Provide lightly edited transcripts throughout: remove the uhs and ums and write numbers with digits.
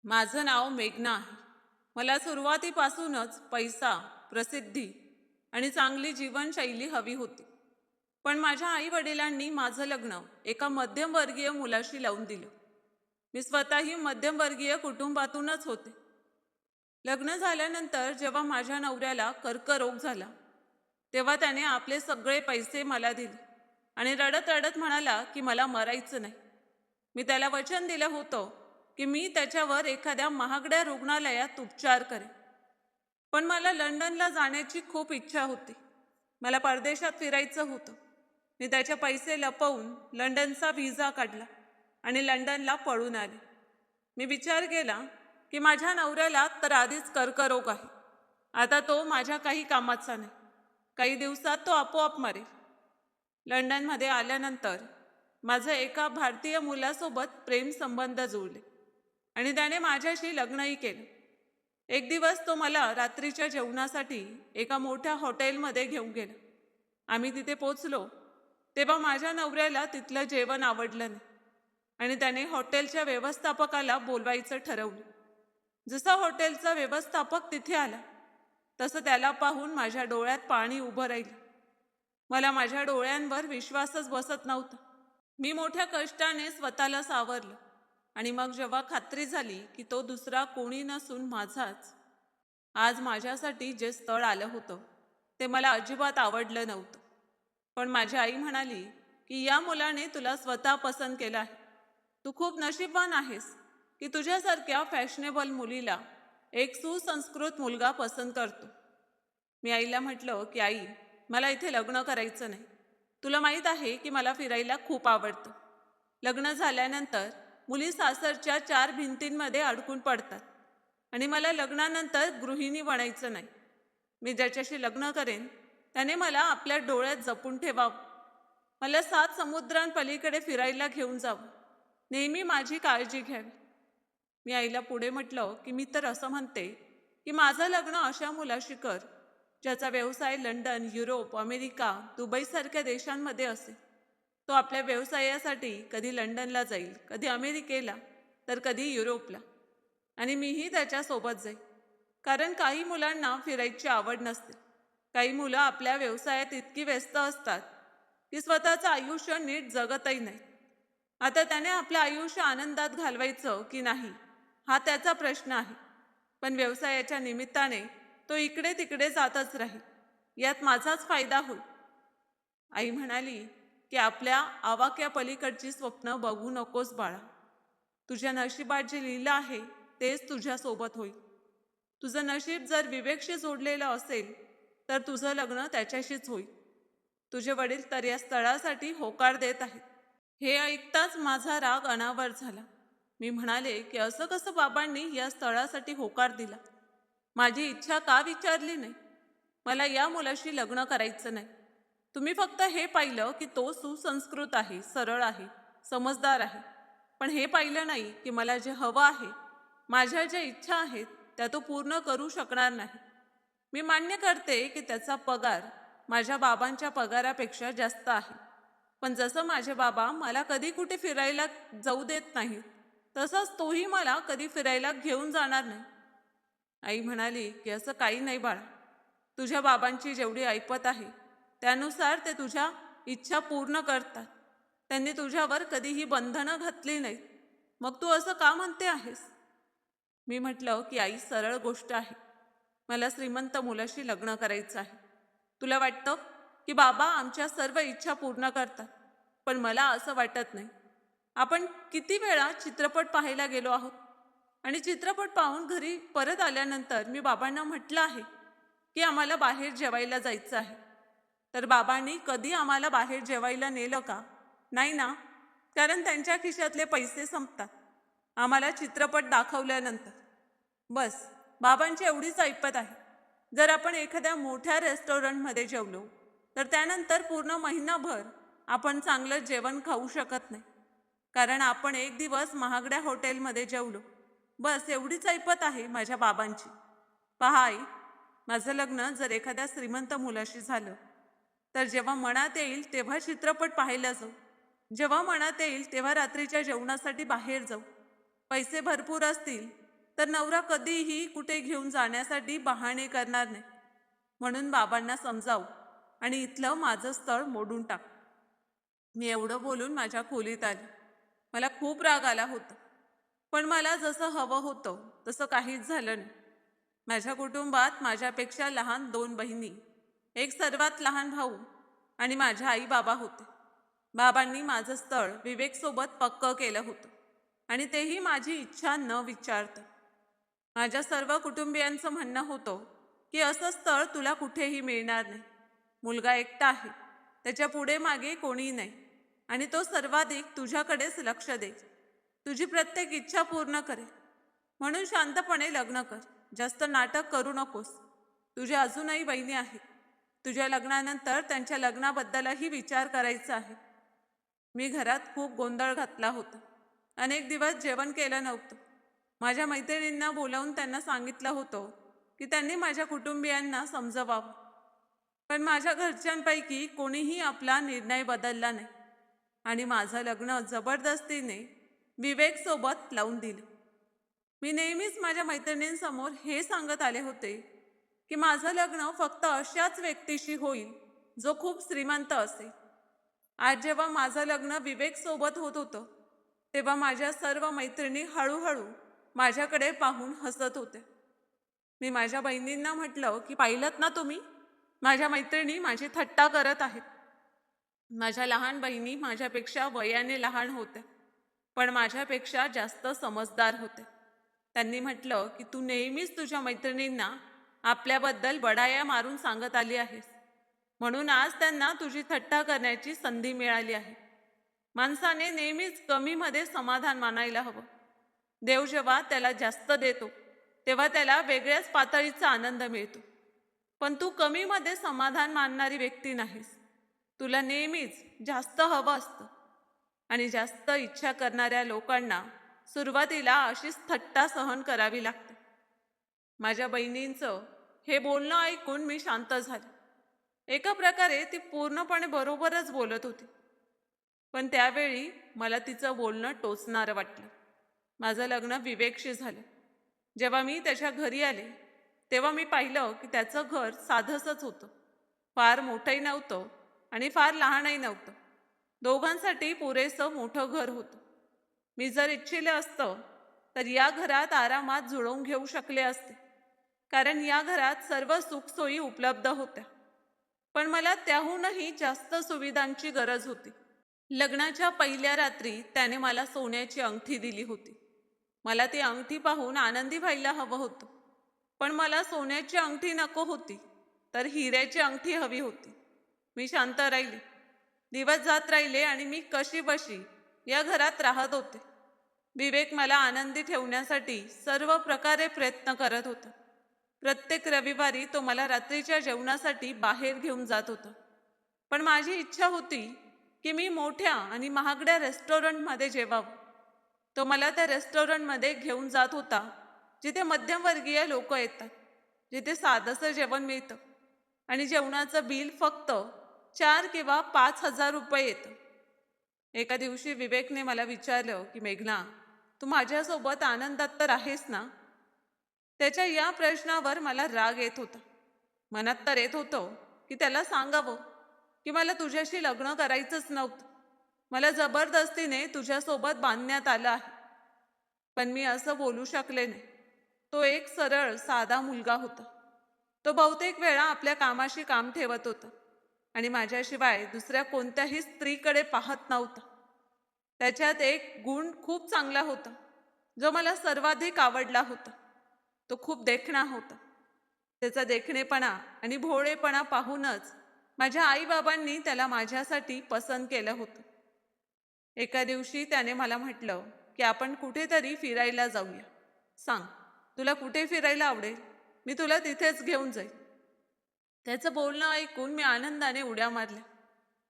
माझं नाव मेघना आहे. मला सुरुवातीपासूनच पैसा, प्रसिद्धी आणि चांगली जीवनशैली हवी होती. पण माझ्या आई-वडिलांनी माझं लग्न एका मध्यमवर्गीय मुलाशी लावून दिलं. मी स्वतःही मध्यमवर्गीय कुटुंबातूनच होते. लग्न झाल्यानंतर जेव्हा माझ्या नवऱ्याला कर्करोग झाला, तेव्हा त्याने आपले सगळे पैसे मला दिले आणि रडत रडत म्हणाला की मला मरायचं नाही. मी त्याला वचन दिलं होतं की मी त्याच्यावर एखाद्या महागड्या रुग्णालयात उपचार करेन. पण मला लंडनला जाण्याची खूप इच्छा होती. मला परदेशात फिरायचं होतं. मी त्याचे पैसे लपवून लंडनचा व्हिसा काढला आणि लंडनला पळून आले. मी विचार केला की माझ्या नवऱ्याला तर आधीच कर्करोग आहे. आता तो माझ्या काही कामाचा नाही. काही दिवसात तो आपोआप मरेल. लंडनमध्ये आल्यानंतर माझं एका भारतीय मुलासोबत प्रेमसंबंध जुळले आणि त्याने माझ्याशी लग्नही केलं. एक दिवस तो मला रात्रीच्या जेवणासाठी एका मोठ्या हॉटेलमध्ये घेऊन गेला. आम्ही तिथे पोचलो तेव्हा माझ्या नवऱ्याला तिथलं जेवण आवडलं नाही आणि त्याने हॉटेलच्या व्यवस्थापकाला बोलवायचं ठरवलं. जसा हॉटेलचा व्यवस्थापक तिथे आला तसं त्याला पाहून माझ्या डोळ्यात पाणी उभं राहिलं. मला माझ्या डोळ्यांवर विश्वासच बसत नव्हता. मी मोठ्या कष्टाने स्वतःला सावरलं आणि मग जेव्हा खात्री झाली की तो दुसरा कोणी नसून माझाच, आज माझ्यासाठी जे स्थळ आलं होतं ते मला अजिबात आवडलं नव्हतं. पण माझी आई म्हणाली की या मुलाने तुला स्वतः पसंत केलं आहे. तू खूप नशीबवान आहेस की तुझ्यासारख्या फॅशनेबल मुलीला एक सुसंस्कृत मुलगा पसंत करतो. मी आईला म्हटलं की आई, मला इथे लग्न करायचं नाही. तुला माहीत आहे की मला फिरायला खूप आवडतं. लग्न झाल्यानंतर मुली सासरच्या चार भिंतींमध्ये अडकून पडतात आणि मला लग्नानंतर गृहिणी बनायचं नाही. मी ज्याच्याशी लग्न करेन त्याने मला आपल्या डोळ्यात जपून ठेवावं. मला 7 समुद्रांपलीकडे फिरायला घेऊन जावं. नेहमी माझी काळजी घ्यावी. मी आईला पुढे म्हटलं की मी तर असं म्हणते की माझं लग्न अशा मुलाशी कर ज्याचा व्यवसाय लंडन, युरोप, अमेरिका, दुबईसारख्या देशांमध्ये असेल. तो आपल्या व्यवसायासाठी कधी लंडनला जाईल, कधी अमेरिकेला, तर कधी युरोपला. आणि मीही त्याच्यासोबत जाईल. कारण काही मुलांना फिरायची आवड नसते. काही मुलं आपल्या व्यवसायात इतकी व्यस्त असतात की स्वतःचं आयुष्य नीट जगतही नाही. आता त्याने आपलं आयुष्य आनंदात घालवायचं की नाही हा त्याचा प्रश्न आहे. पण व्यवसायाच्या निमित्ताने तो इकडे तिकडे जातच राहील. यात माझाच फायदा होईल. आई म्हणाली की आपल्या आवाक्या पलीकडची स्वप्न बघू नकोस बाळा. तुझ्या नशिबात जे लिहिलं आहे तेच तुझ्यासोबत होईल. तुझं नशीब जर विवेकशी जोडलेलं असेल तर तुझं लग्न त्याच्याशीच होईल. तुझे वडील तर या स्थळासाठी होकार देत आहेत. हे ऐकताच माझा राग अनावर झाला. मी म्हणाले की असं कसं बाबांनी या स्थळासाठी होकार दिला? माझी इच्छा का विचारली नाही? मला या मुलाशी लग्न करायचं नाही. तुम्ही फक्त हे पाहिलं की तो सुसंस्कृत आहे, सरळ आहे, समजदार आहे. पण हे पाहिलं नाही की मला जे हवं आहे, माझ्या ज्या इच्छा आहेत त्या तो पूर्ण करू शकणार नाही. मी मान्य करते की त्याचा पगार माझ्या बाबांच्या पगारापेक्षा जास्त आहे. पण जसं माझे बाबा मला कधी कुठे फिरायला जाऊ देत नाहीत, तसंच तोही मला कधी फिरायला घेऊन जाणार नाही. आई म्हणाली की असं काही नाही बाळा. तुझ्या बाबांची जेवढी ऐपत आहे त्यानुसार ते तुझ्या इच्छा पूर्ण करतात. त्यांनी तुझ्यावर कधीही बंधनं घातली नाहीत. मग तू असं का म्हणते आहेस? मी म्हटलं की आई, सरळ गोष्ट आहे. मला श्रीमंत मुलाशी लग्न करायचं आहे. तुला वाटतं की बाबा आमच्या सर्व इच्छा पूर्ण करतात, पण मला असं वाटत नाही. आपण किती वेळा चित्रपट पाहायला गेलो आहोत आणि चित्रपट पाहून घरी परत आल्यानंतर मी बाबांना म्हटलं आहे की आम्हाला बाहेर जेवायला जायचं आहे. तर बाबांनी कधी आम्हाला बाहेर जेवायला नेलं का? नाही ना. कारण त्यांच्या खिशातले पैसे संपतात आम्हाला चित्रपट दाखवल्यानंतर. बस, बाबांची एवढीच ऐपत आहे. जर आपण एखाद्या मोठ्या रेस्टॉरंटमध्ये जेवलो तर त्यानंतर पूर्ण महिनाभर आपण चांगलं जेवण खाऊ शकत नाही. कारण आपण एक दिवस महागड्या हॉटेलमध्ये जेवलो. बस एवढीच ऐपत आहे माझ्या बाबांची. पहा आई, माझं लग्न जर एखाद्या श्रीमंत मुलाशी झालं तर जेव्हा मनात येईल तेव्हा चित्रपट पाहायला जाऊ. जेव्हा मनात येईल तेव्हा रात्रीच्या जेवणासाठी बाहेर जाऊ. पैसे भरपूर असतील तर नवरा कधीही कुठे घेऊन जाण्यासाठी बहाणे करणार नाही. म्हणून बाबांना समजावू आणि इथलं माझं स्थळ मोडून टाक. मी एवढं बोलून माझ्या खोलीत आले. मला खूप राग आला होता. पण मला जसं हवं होतं तसं काहीच झालं नाही. माझ्या कुटुंबात माझ्यापेक्षा लहान 2 बहिणी, एक सर्वात लहान भाऊ आणि माझे आई बाबा होते. बाबांनी माझं स्थळ विवेकसोबत पक्क केलं होतं आणि तेही माझी इच्छा न विचारता. माझ्या सर्व कुटुंबियांचं म्हणणं होतं की असं स्थळ तुला कुठेही मिळणार नाही. मुलगा एकटा आहे, त्याच्या पुढे मागे कोणी नाही आणि तो सर्वाधिक तुझ्याकडेच लक्ष देईल. तुझी प्रत्येक इच्छा पूर्ण करेल. म्हणून शांतपणे लग्न कर. जास्त नाटक करू नकोस. तुझ्या अजूनही बहिणी आहेत. तुझ्या लग्नानंतर त्यांच्या लग्नाबद्दलही विचार करायचा आहे. मी घरात खूप गोंधळ घातला होता. अनेक दिवस जेवण केलं नव्हतं. माझ्या मैत्रिणींना बोलावून त्यांना सांगितलं होतं की त्यांनी माझ्या कुटुंबियांना समजवावं. पण माझ्या घरच्यांपैकी कोणीही आपला निर्णय बदलला नाही आणि माझं लग्न जबरदस्तीने विवेकसोबत लावून दिलं. मी नेहमीच माझ्या मैत्रिणींसमोर हे सांगत आले होते की माझं लग्न फक्त अशाच व्यक्तीशी होईल जो खूप श्रीमंत असेल. आज जेव्हा माझं लग्न विवेकसोबत होत होतं तेव्हा माझ्या सर्व मैत्रिणी हळूहळू माझ्याकडे पाहून हसत होत्या. मी माझ्या बहिणींना म्हटलं की पाहिलंत ना तुम्ही, माझ्या मैत्रिणी माझी थट्टा करत आहेत. माझ्या लहान बहिणी माझ्यापेक्षा वयाने लहान होत्या, पण माझ्यापेक्षा जास्त समजदार होत्या. त्यांनी म्हटलं की तू नेहमीच तुझ्या मैत्रिणींना आपल्याबद्दल बडाया मारून सांगत आली आहेस, म्हणून आज त्यांना तुझी थट्टा करण्याची संधी मिळाली आहे. माणसाने नेहमीच कमीमध्ये समाधान मानायला हवं. देव जेव्हा त्याला जास्त देतो तेव्हा त्याला वेगळ्याच पातळीचा आनंद मिळतो. पण तू कमीमध्ये समाधान मानणारी व्यक्ती नाहीस. तुला नेहमीच जास्त हवं असतं आणि जास्त इच्छा करणाऱ्या लोकांना सुरुवातीला अशीच थट्टा सहन करावी लागते. माझ्या बहिणींचं हे बोलणं ऐकून मी शांत झाले. एका प्रकारे ती पूर्णपणे बरोबरच बोलत होती, पण त्यावेळी मला तिचं बोलणं टोचणारं वाटलं. माझं लग्न विवेकशी झालं. जेव्हा मी त्याच्या घरी आले तेव्हा मी पाहिलं की त्याचं घर साधंसंच होतं. फार मोठंही नव्हतं आणि फार लहानही नव्हतं. दोघांसाठी पुरेसं मोठं घर होतं. मी जर इच्छिलं असतं तर या घरात आरामात जुळवून घेऊ शकले असते, कारण या घरात सर्व सुखसोयी उपलब्ध होत्या. पण मला त्याहूनही जास्त सुविधांची गरज होती. लग्नाच्या पहिल्या रात्री त्याने मला सोन्याची अंगठी दिली होती. मला ती अंगठी पाहून आनंदी व्हायला हवं होतं, पण मला सोन्याची अंगठी नको होती, तर हिऱ्याची अंगठी हवी होती. मी शांत राहिले. दिवस जात राहिले आणि मी कशी बशी या घरात राहत होते. विवेक मला आनंदी ठेवण्यासाठी सर्व प्रकारे प्रयत्न करत होता. प्रत्येक रविवारी तो मला रात्रीच्या जेवणासाठी बाहेर घेऊन जात होता. पण माझी इच्छा होती की मी मोठ्या आणि महागड्या रेस्टॉरंटमध्ये जेवावं. तो मला त्या रेस्टॉरंटमध्ये घेऊन जात होता जिथे मध्यमवर्गीय लोक येतात, जिथे साधंसं जेवण मिळतं आणि जेवणाचं बिल फक्त 4 किंवा 5,000 रुपये येतं. एका दिवशी विवेकने मला विचारलं की मेघना, तू माझ्यासोबत आनंदात तर आहेस ना? त्याच्या या प्रश्नावर मला राग येत होता. मनात तर येत होतं की त्याला सांगावं की मला तुझ्याशी लग्न करायचंच नव्हतं. मला जबरदस्तीने तुझ्यासोबत बांधण्यात आलं आहे. पण मी असं बोलू शकले नाही. तो एक सरळ साधा मुलगा होता. तो बहुतेक वेळा आपल्या कामाशी काम ठेवत होता आणि माझ्याशिवाय दुसऱ्या कोणत्याही स्त्रीकडे पाहत नव्हता. त्याच्यात एक गुण खूप चांगला होता जो मला सर्वाधिक आवडला होता. तो खूप देखणा होता. त्याचा देखणेपणा आणि भोळेपणा पाहूनच माझ्या आईबाबांनी त्याला माझ्यासाठी पसंत केलं होतं. एका दिवशी त्याने मला म्हटलं की आपण कुठेतरी फिरायला जाऊया. सांग, तुला कुठे फिरायला आवडेल? मी तुला तिथेच घेऊन जाईल. त्याचं बोलणं ऐकून मी आनंदाने उड्या मारल्या.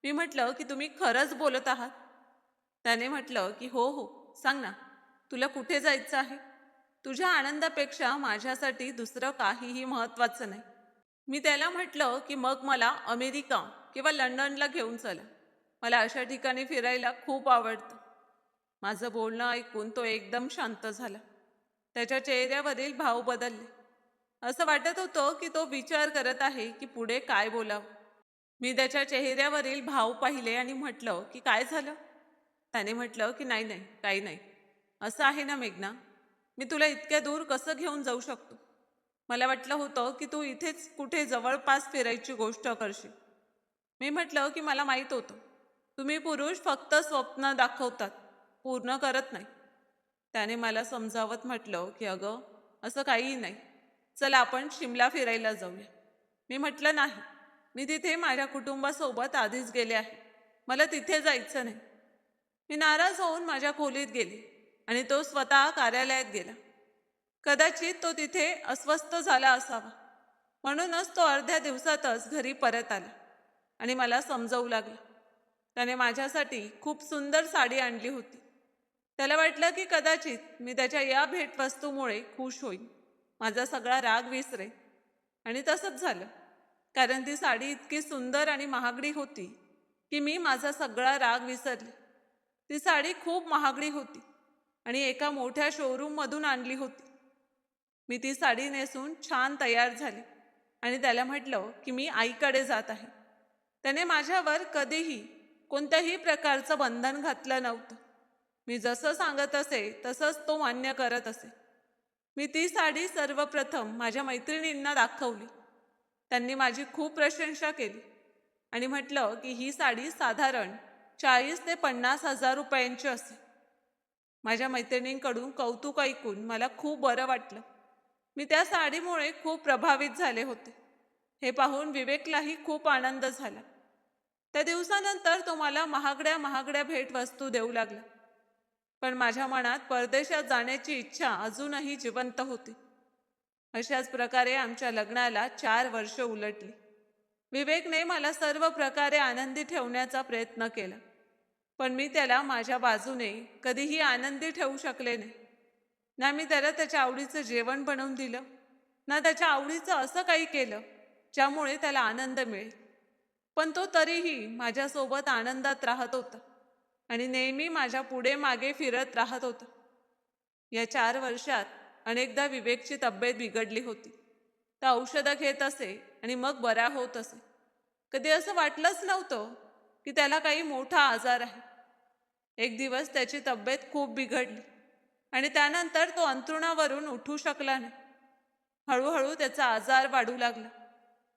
मी म्हटलं की तुम्ही खरंच बोलत आहात? त्याने म्हटलं की हो हो, सांग ना, तुला कुठे जायचं आहे? तुझ्या आनंदापेक्षा माझ्यासाठी दुसरं काहीही महत्त्वाचं नाही. मी त्याला म्हटलं की मग मला अमेरिका किंवा लंडनला घेऊन चला. मला अशा ठिकाणी फिरायला खूप आवडतं. माझं बोलणं ऐकून तो एकदम शांत झाला. त्याच्या चेहऱ्यावरील भाव बदलले. असं वाटत होतं की तो विचार करत आहे की पुढे काय बोलावं. मी त्याच्या चेहऱ्यावरील भाव पाहिले आणि म्हटलं की काय झालं. त्याने म्हटलं की नाही नाही काही नाही. असं आहे ना मेघना, मी तुला इतक्या दूर कसं घेऊन जाऊ शकतो. मला वाटलं होतं की तू इथेच कुठे जवळपास फिरायची गोष्ट करशील. मी म्हटलं की मला माहीत होतं तुम्ही पुरुष फक्त स्वप्न दाखवतात, पूर्ण करत नाही. त्याने मला समजावत म्हटलं की अगं असं काहीही नाही, चल आपण शिमला फिरायला जाऊया. मी म्हटलं नाही, मी तिथे माझ्या कुटुंबासोबत आधीच गेले आहे, मला तिथे जायचं नाही. मी नाराज होऊन माझ्या खोलीत गेले आणि तो स्वतः कार्यालयात गेला. कदाचित तो तिथे अस्वस्थ झाला असावा, म्हणूनच तो अर्ध्या दिवसातच घरी परत आला आणि मला समजावू लागला. त्याने माझ्यासाठी खूप सुंदर साडी आणली होती. त्याला वाटलं की कदाचित मी त्याच्या या भेटवस्तूमुळे खुश होईन, माझा सगळा राग विसरेन. आणि तसंच झालं, कारण ती साडी इतकी सुंदर आणि महागडी होती की मी माझा सगळा राग विसरले. ती साडी खूप महागडी होती आणि एका मोठ्या शोरूममधून आणली होती. मी ती साडी नेसून छान तयार झाले आणि त्याला म्हटलं की मी आईकडे जात आहे. त्याने माझ्यावर कधीही कोणत्याही प्रकारचं बंधन घातलं नव्हतं. मी जसं सांगत असे तसंच तो मान्य करत असे. मी ती साडी सर्वप्रथम माझ्या मैत्रिणींना दाखवली. त्यांनी माझी खूप प्रशंसा केली आणि म्हटलं की ही साडी साधारण 40 ते 50 हजार रुपयांची असेल. माझ्या मैत्रिणींकडून कौतुक ऐकून मला खूप बरं वाटलं. मी त्या साडीमुळे खूप प्रभावित झाले होते. हे पाहून विवेकलाही खूप आनंद झाला. त्या दिवसानंतर तो मला महागड्या महागड्या भेटवस्तू देऊ लागला. पण माझ्या मनात परदेशात जाण्याची इच्छा अजूनही जिवंत होती. अशाच प्रकारे आमच्या लग्नाला 4 वर्ष उलटली. विवेकने मला सर्व प्रकारे आनंदी ठेवण्याचा प्रयत्न केला, पण मी त्याला माझ्या बाजूने कधीही आनंदी ठेवू शकले नाही. ना मी त्याला त्याच्या आवडीचं जेवण बनवून दिलं, ना त्याच्या आवडीचं असं काही केलं ज्यामुळे त्याला आनंद मिळेल. पण तो तरीही माझ्यासोबत आनंदात राहत होता आणि नेहमी माझ्या पुढे मागे फिरत राहत होता. या 4 वर्षात अनेकदा विवेकची तब्येत बिघडली होती. तो औषधं घेत असे आणि मग बरा होत असे. कधी असं वाटलंच नव्हतं की त्याला काही मोठा आजार आहे. एक दिवस त्याची तब्येत खूप बिघडली आणि त्यानंतर तो अंथरुणावरून उठू शकला नाही. हळूहळू त्याचा आजार वाढू लागला.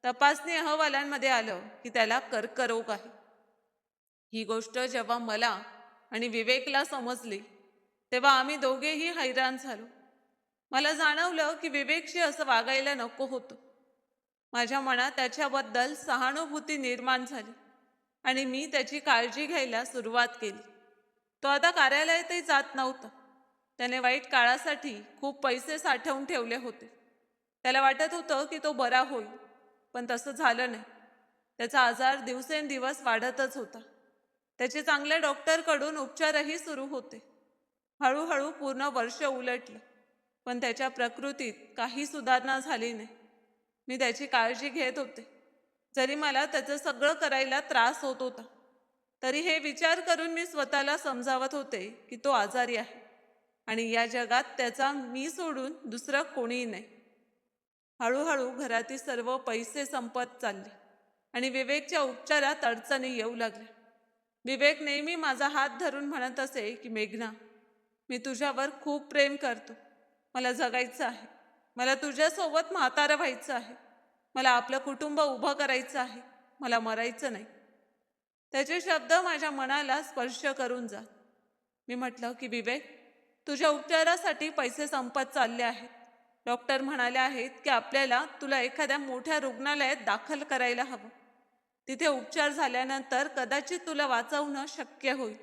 तपासणी अहवालांमध्ये आलं की त्याला कर्करोग आहे. ही गोष्ट जेव्हा मला आणि विवेकला समजली तेव्हा आम्ही दोघेही हैराण झालो. मला जाणवलं की विवेकशी असं वागायला नको होतं. माझ्या मनात त्याच्याबद्दल सहानुभूती निर्माण झाली आणि मी त्याची काळजी घ्यायला सुरुवात केली. तो आता कार्यालयातही जात नव्हता. त्याने वाईट काळासाठी खूप पैसे साठवून ठेवले होते. त्याला वाटत होतं की तो बरा होईल, पण तसं झालं नाही. त्याचा आजार दिवसेंदिवस वाढतच होता. त्याचे चांगल्या डॉक्टरकडून उपचारही सुरू होते. हळूहळू पूर्ण वर्ष उलटलं, पण त्याच्या प्रकृतीत काही सुधारणा झाली नाही. मी त्याची काळजी घेत होते. जरी मला त्याचं सगळं करायला त्रास होत होता, तरी हे विचार करून मी स्वतःला समजावत होते की तो आजारी आहे आणि या जगात त्याचा मी सोडून दुसरं कोणीही नाही. हळूहळू घरातील सर्व पैसे संपत चालले आणि विवेकच्या उपचारात अडचणी येऊ लागल्या. विवेक नेहमी माझा हात धरून म्हणत असे की मेघना, मी तुझ्यावर खूप प्रेम करतो. मला जगायचं आहे. मला तुझ्यासोबत म्हातारं व्हायचं आहे. मला आपलं कुटुंब उभं करायचं आहे. मला मरायचं नाही. त्याचे शब्द माझ्या मनाला स्पर्श करून जात. मी म्हटलं की विवेक, तुझ्या उपचारासाठी पैसे संपत चालले आहेत. डॉक्टर म्हणाले आहेत की आपल्याला तुला एखाद्या मोठ्या रुग्णालयात दाखल करायला हवं. तिथे उपचार झाल्यानंतर कदाचित तुला वाचवणं शक्य होईल.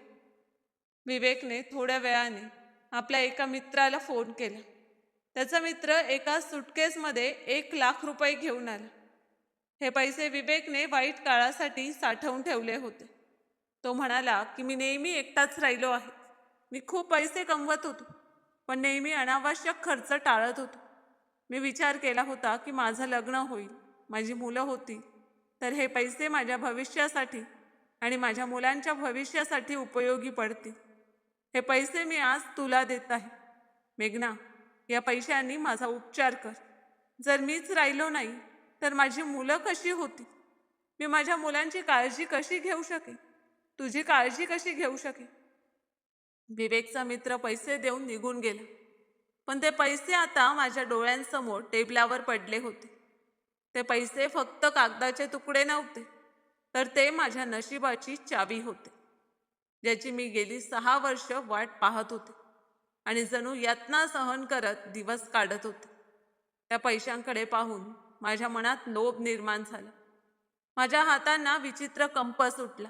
विवेकने थोड्या वेळाने आपल्या एका मित्राला फोन केला. त्याचा मित्र एका सुटकेसमध्ये 1,00,000 रुपये घेऊन आला. हे पैसे विवेकने वाईट काळासाठी साठवून ठेवले होते. तो म्हणाला की मी नेहमी एकटाच राहिलो आहे. मी खूप पैसे कमवत होतो, पण नेहमी अनावश्यक खर्च टाळत होतो. मी विचार केला होता की माझं लग्न होईल, माझी मुलं होती, तर हे पैसे माझ्या भविष्यासाठी आणि माझ्या मुलांच्या भविष्यासाठी उपयोगी पडतील. हे पैसे मी आज तुला देत आहे. मेघना, या पैशांनी माझा उपचार कर. जर मीच राहिलो नाही तर माझी मुलं कशी होती? मी माझ्या मुलांची काळजी कशी घेऊ शकेन? तुझी काळजी कशी घेऊ शकेन? विवेकचा मित्र पैसे देऊन निघून गेला. पण ते पैसे आता माझ्या डोळ्यांसमोर टेबलावर पडले होते. ते पैसे फक्त कागदाचे तुकडे नव्हते, तर ते माझ्या नशिबाची चावी होते, ज्याची मी गेली 6 वर्ष वाट पाहत होते आणि जणू यातना सहन करत दिवस काढत होते. त्या पैशांकडे पाहून माझ्या मनात लोभ निर्माण झाला. माझ्या हातांना विचित्र कंप सुटला.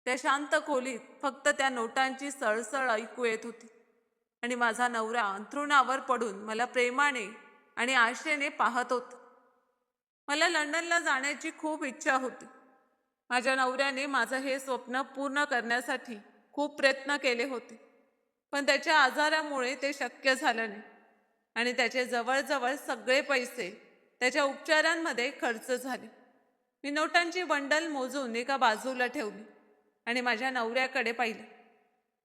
त्या शांत खोलीत फक्त त्या नोटांची सळसळ ऐकू येत होती आणि माझा नवरा अंथरुणावर पडून मला प्रेमाने आणि आशेने पाहत होता. मला लंडनला जाण्याची खूप इच्छा होती. माझ्या नवऱ्याने माझं हे स्वप्न पूर्ण करण्यासाठी खूप प्रयत्न केले होते, पण त्याच्या आजारामुळे ते शक्य झालं नाही आणि त्याचे जवळजवळ सगळे पैसे त्याच्या उपचारांमध्ये खर्च झाले. मी नोटांची बंडल मोजून एका बाजूला ठेवली आणि माझ्या नवऱ्याकडे पाहिलं.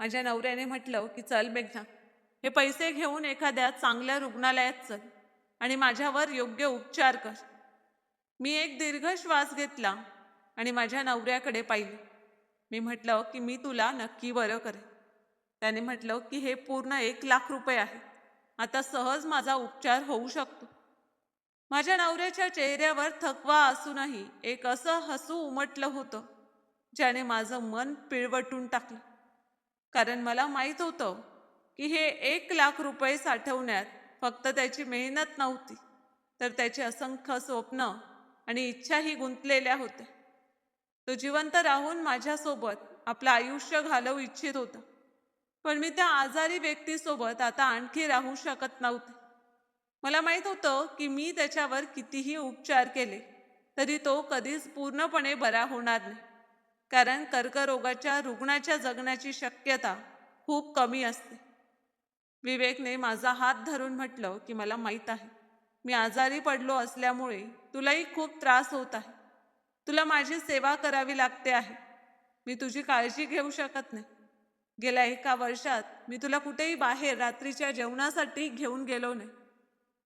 माझ्या नवऱ्याने म्हटलं की चल मेघना, हे पैसे घेऊन एखाद्या चांगल्या रुग्णालयात चल आणि माझ्यावर योग्य उपचार कर. मी एक दीर्घ श्वास घेतला आणि माझ्या नवऱ्याकडे पाहिलं. मी म्हटलं की मी तुला नक्की बरं करेन. त्याने म्हटलं की हे पूर्ण 1,00,000 रुपये आहे. आता सहज माझा उपचार होऊ शकतो. माझ्या नवऱ्याच्या चेहऱ्यावर थकवा असूनही एक असं हसू उमटलं होतं, ज्याने माझं मन पिळवटून टाकलं. कारण मला माहीत होतं की हे 1,00,000 रुपये साठवण्यात फक्त त्याची मेहनत नव्हती, तर त्याची असंख्य स्वप्न आणि इच्छाही गुंतलेल्या होत्या. तो जिवंत राहून माझ्यासोबत आपलं आयुष्य घालवू इच्छित होता, पण मी त्या आजारी व्यक्तीसोबत आता आणखी राहू शकत नव्हते. मला माहीत होतं की मी त्याच्यावर कितीही उपचार केले तरी तो कधीच पूर्णपणे बरा होणार नाही, कारण कर्करोगाच्या रुग्णाच्या जगण्याची शक्यता खूप कमी असते. विवेकने माझा हात धरून म्हटलं की मला माहीत आहे, मी आजारी पडलो असल्यामुळे तुलाही खूप त्रास होत आहे. तुला माझी सेवा करावी लागते आहे. मी तुझी काळजी घेऊ शकत नाही. गेल्या 1 वर्षात मी तुला कुठेही बाहेर रात्रीच्या जेवणासाठी घेऊन गेलो नाही.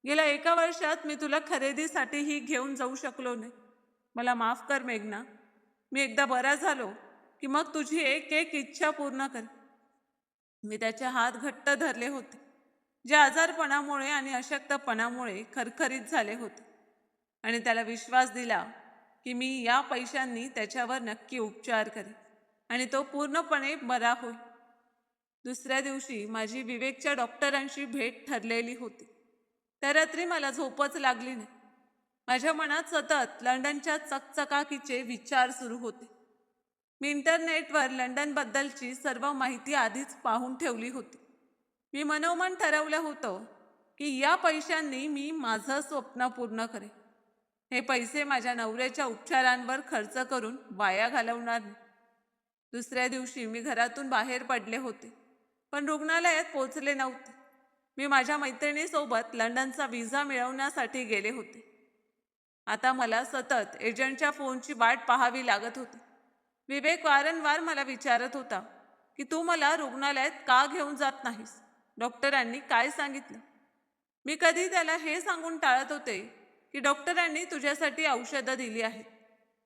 गेल्या 1 वर्षात मी तुला खरेदीसाठीही घेऊन जाऊ शकलो नाही. मला माफ कर मेघना. मी एकदा बरा झालो की मग तुझी एक एक इच्छा पूर्ण कर. मी त्याचे हात घट्ट धरले होते, जे आजारपणामुळे आणि अशक्तपणामुळे खरखरीत झाले होते, आणि त्याला विश्वास दिला की मी या पैशांनी त्याच्यावर नक्की उपचार करेन आणि तो पूर्णपणे बरा होईल. दुसऱ्या दिवशी माझी विवेकच्या डॉक्टरांशी भेट ठरलेली होती. त्या रात्री मला झोपच लागली नाही. माझ्या मनात सतत लंडनच्या चकचकाकीचे विचार सुरू होते. मी इंटरनेटवर लंडनबद्दलची सर्व माहिती आधीच पाहून ठेवली होती. मी मनोमन ठरवलं होतं की या पैशांनी मी माझं स्वप्न पूर्ण करेन. हे पैसे माझ्या नवऱ्याच्या उपचारांवर खर्च करून वाया घालवणार नाही. दुसऱ्या दिवशी मी घरातून बाहेर पडले होते, पण रुग्णालयात पोहोचले नव्हते. मी माझ्या मैत्रिणीसोबत लंडनचा व्हिसा मिळवण्यासाठी गेले होते. आता मला सतत एजंटच्या फोनची वाट पाहावी लागत होती. विवेक वारंवार मला विचारत होता की तू मला रुग्णालयात का घेऊन जात नाहीस? डॉक्टरांनी काय सांगितलं? मी कधी त्याला हे सांगून टाळत होते की डॉक्टरांनी तुझ्यासाठी औषधं दिली आहेत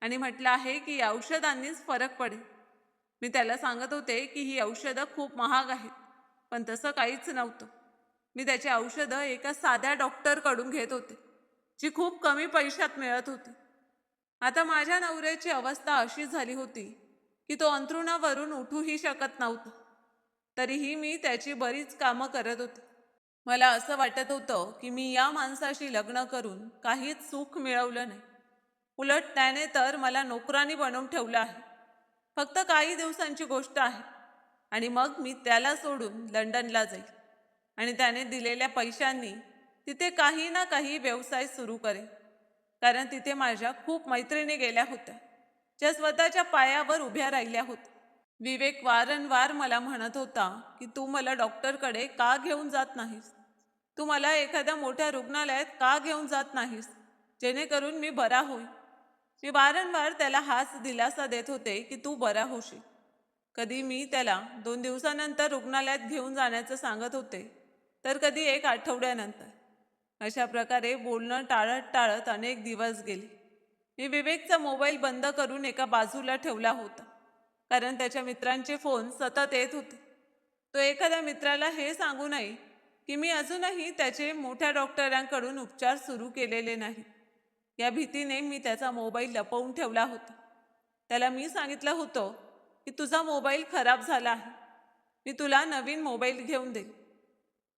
आणि म्हटलं आहे की या औषधांनीच फरक पडेल. मी त्याला सांगत होते की ही औषधं खूप महाग आहेत, पण तसं काहीच नव्हतं. मी त्याची औषधं एका साध्या डॉक्टरकडून घेत होते, जी खूप कमी पैशात मिळत होती. आता माझ्या नवऱ्याची अवस्था अशी झाली होती की तो अंथरुणावरून उठूही शकत नव्हता. तरीही मी त्याची बरीच कामं करत होते. मला असं वाटत होतं की मी या माणसाशी लग्न करून काहीच सुख मिळवलं नाही. उलट त्याने तर मला नोकरानी बनवून ठेवलं आहे. फक्त काही दिवसांची गोष्ट आहे आणि मग मी त्याला सोडून लंडनला जाईल आणि त्याने दिलेल्या पैशांनी तिथे काही ना काही व्यवसाय सुरू करेन. कारण तिथे माझ्या खूप मैत्रिणी गेल्या होत्या, ज्या स्वतःच्या पायावर उभ्या राहिल्या होत्या. विवेक वारंवार मला म्हणत होता की तू मला डॉक्टरकडे का घेऊन जात नाहीस? तू मला एखाद्या मोठ्या रुग्णालयात का घेऊन जात नाहीस, जेणेकरून मी बरा होईल? मी वारंवार त्याला हाच दिलासा देत होते की तू बरा होशील. कधी मी त्याला 2 दिवसानंतर रुग्णालयात घेऊन जाण्याचं सांगत होते, तर कधी एक आठवड्यानंतर. अशा प्रकारे बोलणं टाळत टाळत अनेक दिवस गेले. मी विवेकचा मोबाईल बंद करून एका बाजूला ठेवला होता, कारण त्याच्या मित्रांचे फोन सतत येत होते. तो एखाद्या मित्राला हे सांगू नये की मी अजूनही त्याचे मोठ्या डॉक्टरांकडून उपचार सुरू केलेले नाही. या भीतीने मी त्याचा मोबाईल लपवून ठेवला होता. त्याला मी सांगितलं होतं की तुझा मोबाईल खराब झाला आहे, मी तुला नवीन मोबाईल घेऊन देईन.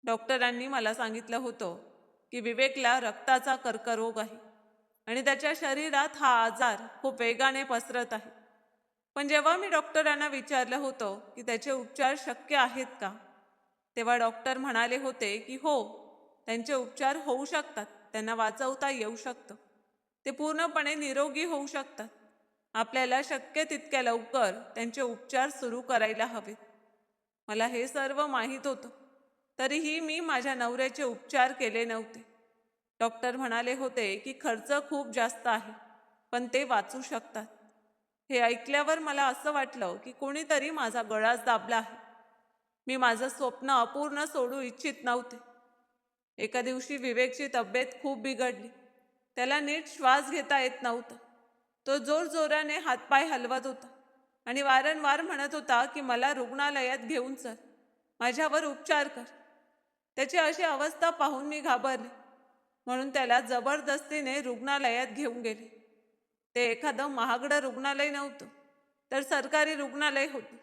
डॉक्टरांनी मला सांगितलं होतं की विवेकला रक्ताचा कर्करोग आहे आणि त्याच्या शरीरात हा आजार खूप वेगाने पसरत आहे. पण जेव्हा मी डॉक्टरांना विचारलं होतं की त्याचे उपचार शक्य आहेत का, तेव्हा डॉक्टर म्हणाले होते की हो, त्यांचे उपचार होऊ शकतात, त्यांना वाचवता येऊ शकतं, ते पूर्णपणे निरोगी होऊ शकतात. आपल्याला शक्य तितक्या लवकर त्यांचे उपचार सुरू करायला हवेत. मला हे सर्व माहीत होतं, तरीही मी माझ्या नवऱ्याचे उपचार केले नव्हते. डॉक्टर म्हणाले होते की खर्च खूप जास्त आहे, पण ते वाचू शकतात. हे ऐकल्यावर मला असं वाटलं की कोणीतरी माझा गळाच दाबला आहे. मी माझं स्वप्न अपूर्ण सोडू इच्छित नव्हते. एका दिवशी विवेकची तब्येत खूप बिघडली. त्याला नीट श्वास घेता येत नव्हता. तो जोरजोराने हातपाय हलवत होता आणि वारंवार म्हणत होता की मला रुग्णालयात घेऊन चल, माझ्यावर उपचार कर. त्याची अशी अवस्था पाहून मी घाबरले, म्हणून त्याला जबरदस्तीने रुग्णालयात घेऊन गेले. ते एखादं महागडं रुग्णालय नव्हतं, तर सरकारी रुग्णालय होतं.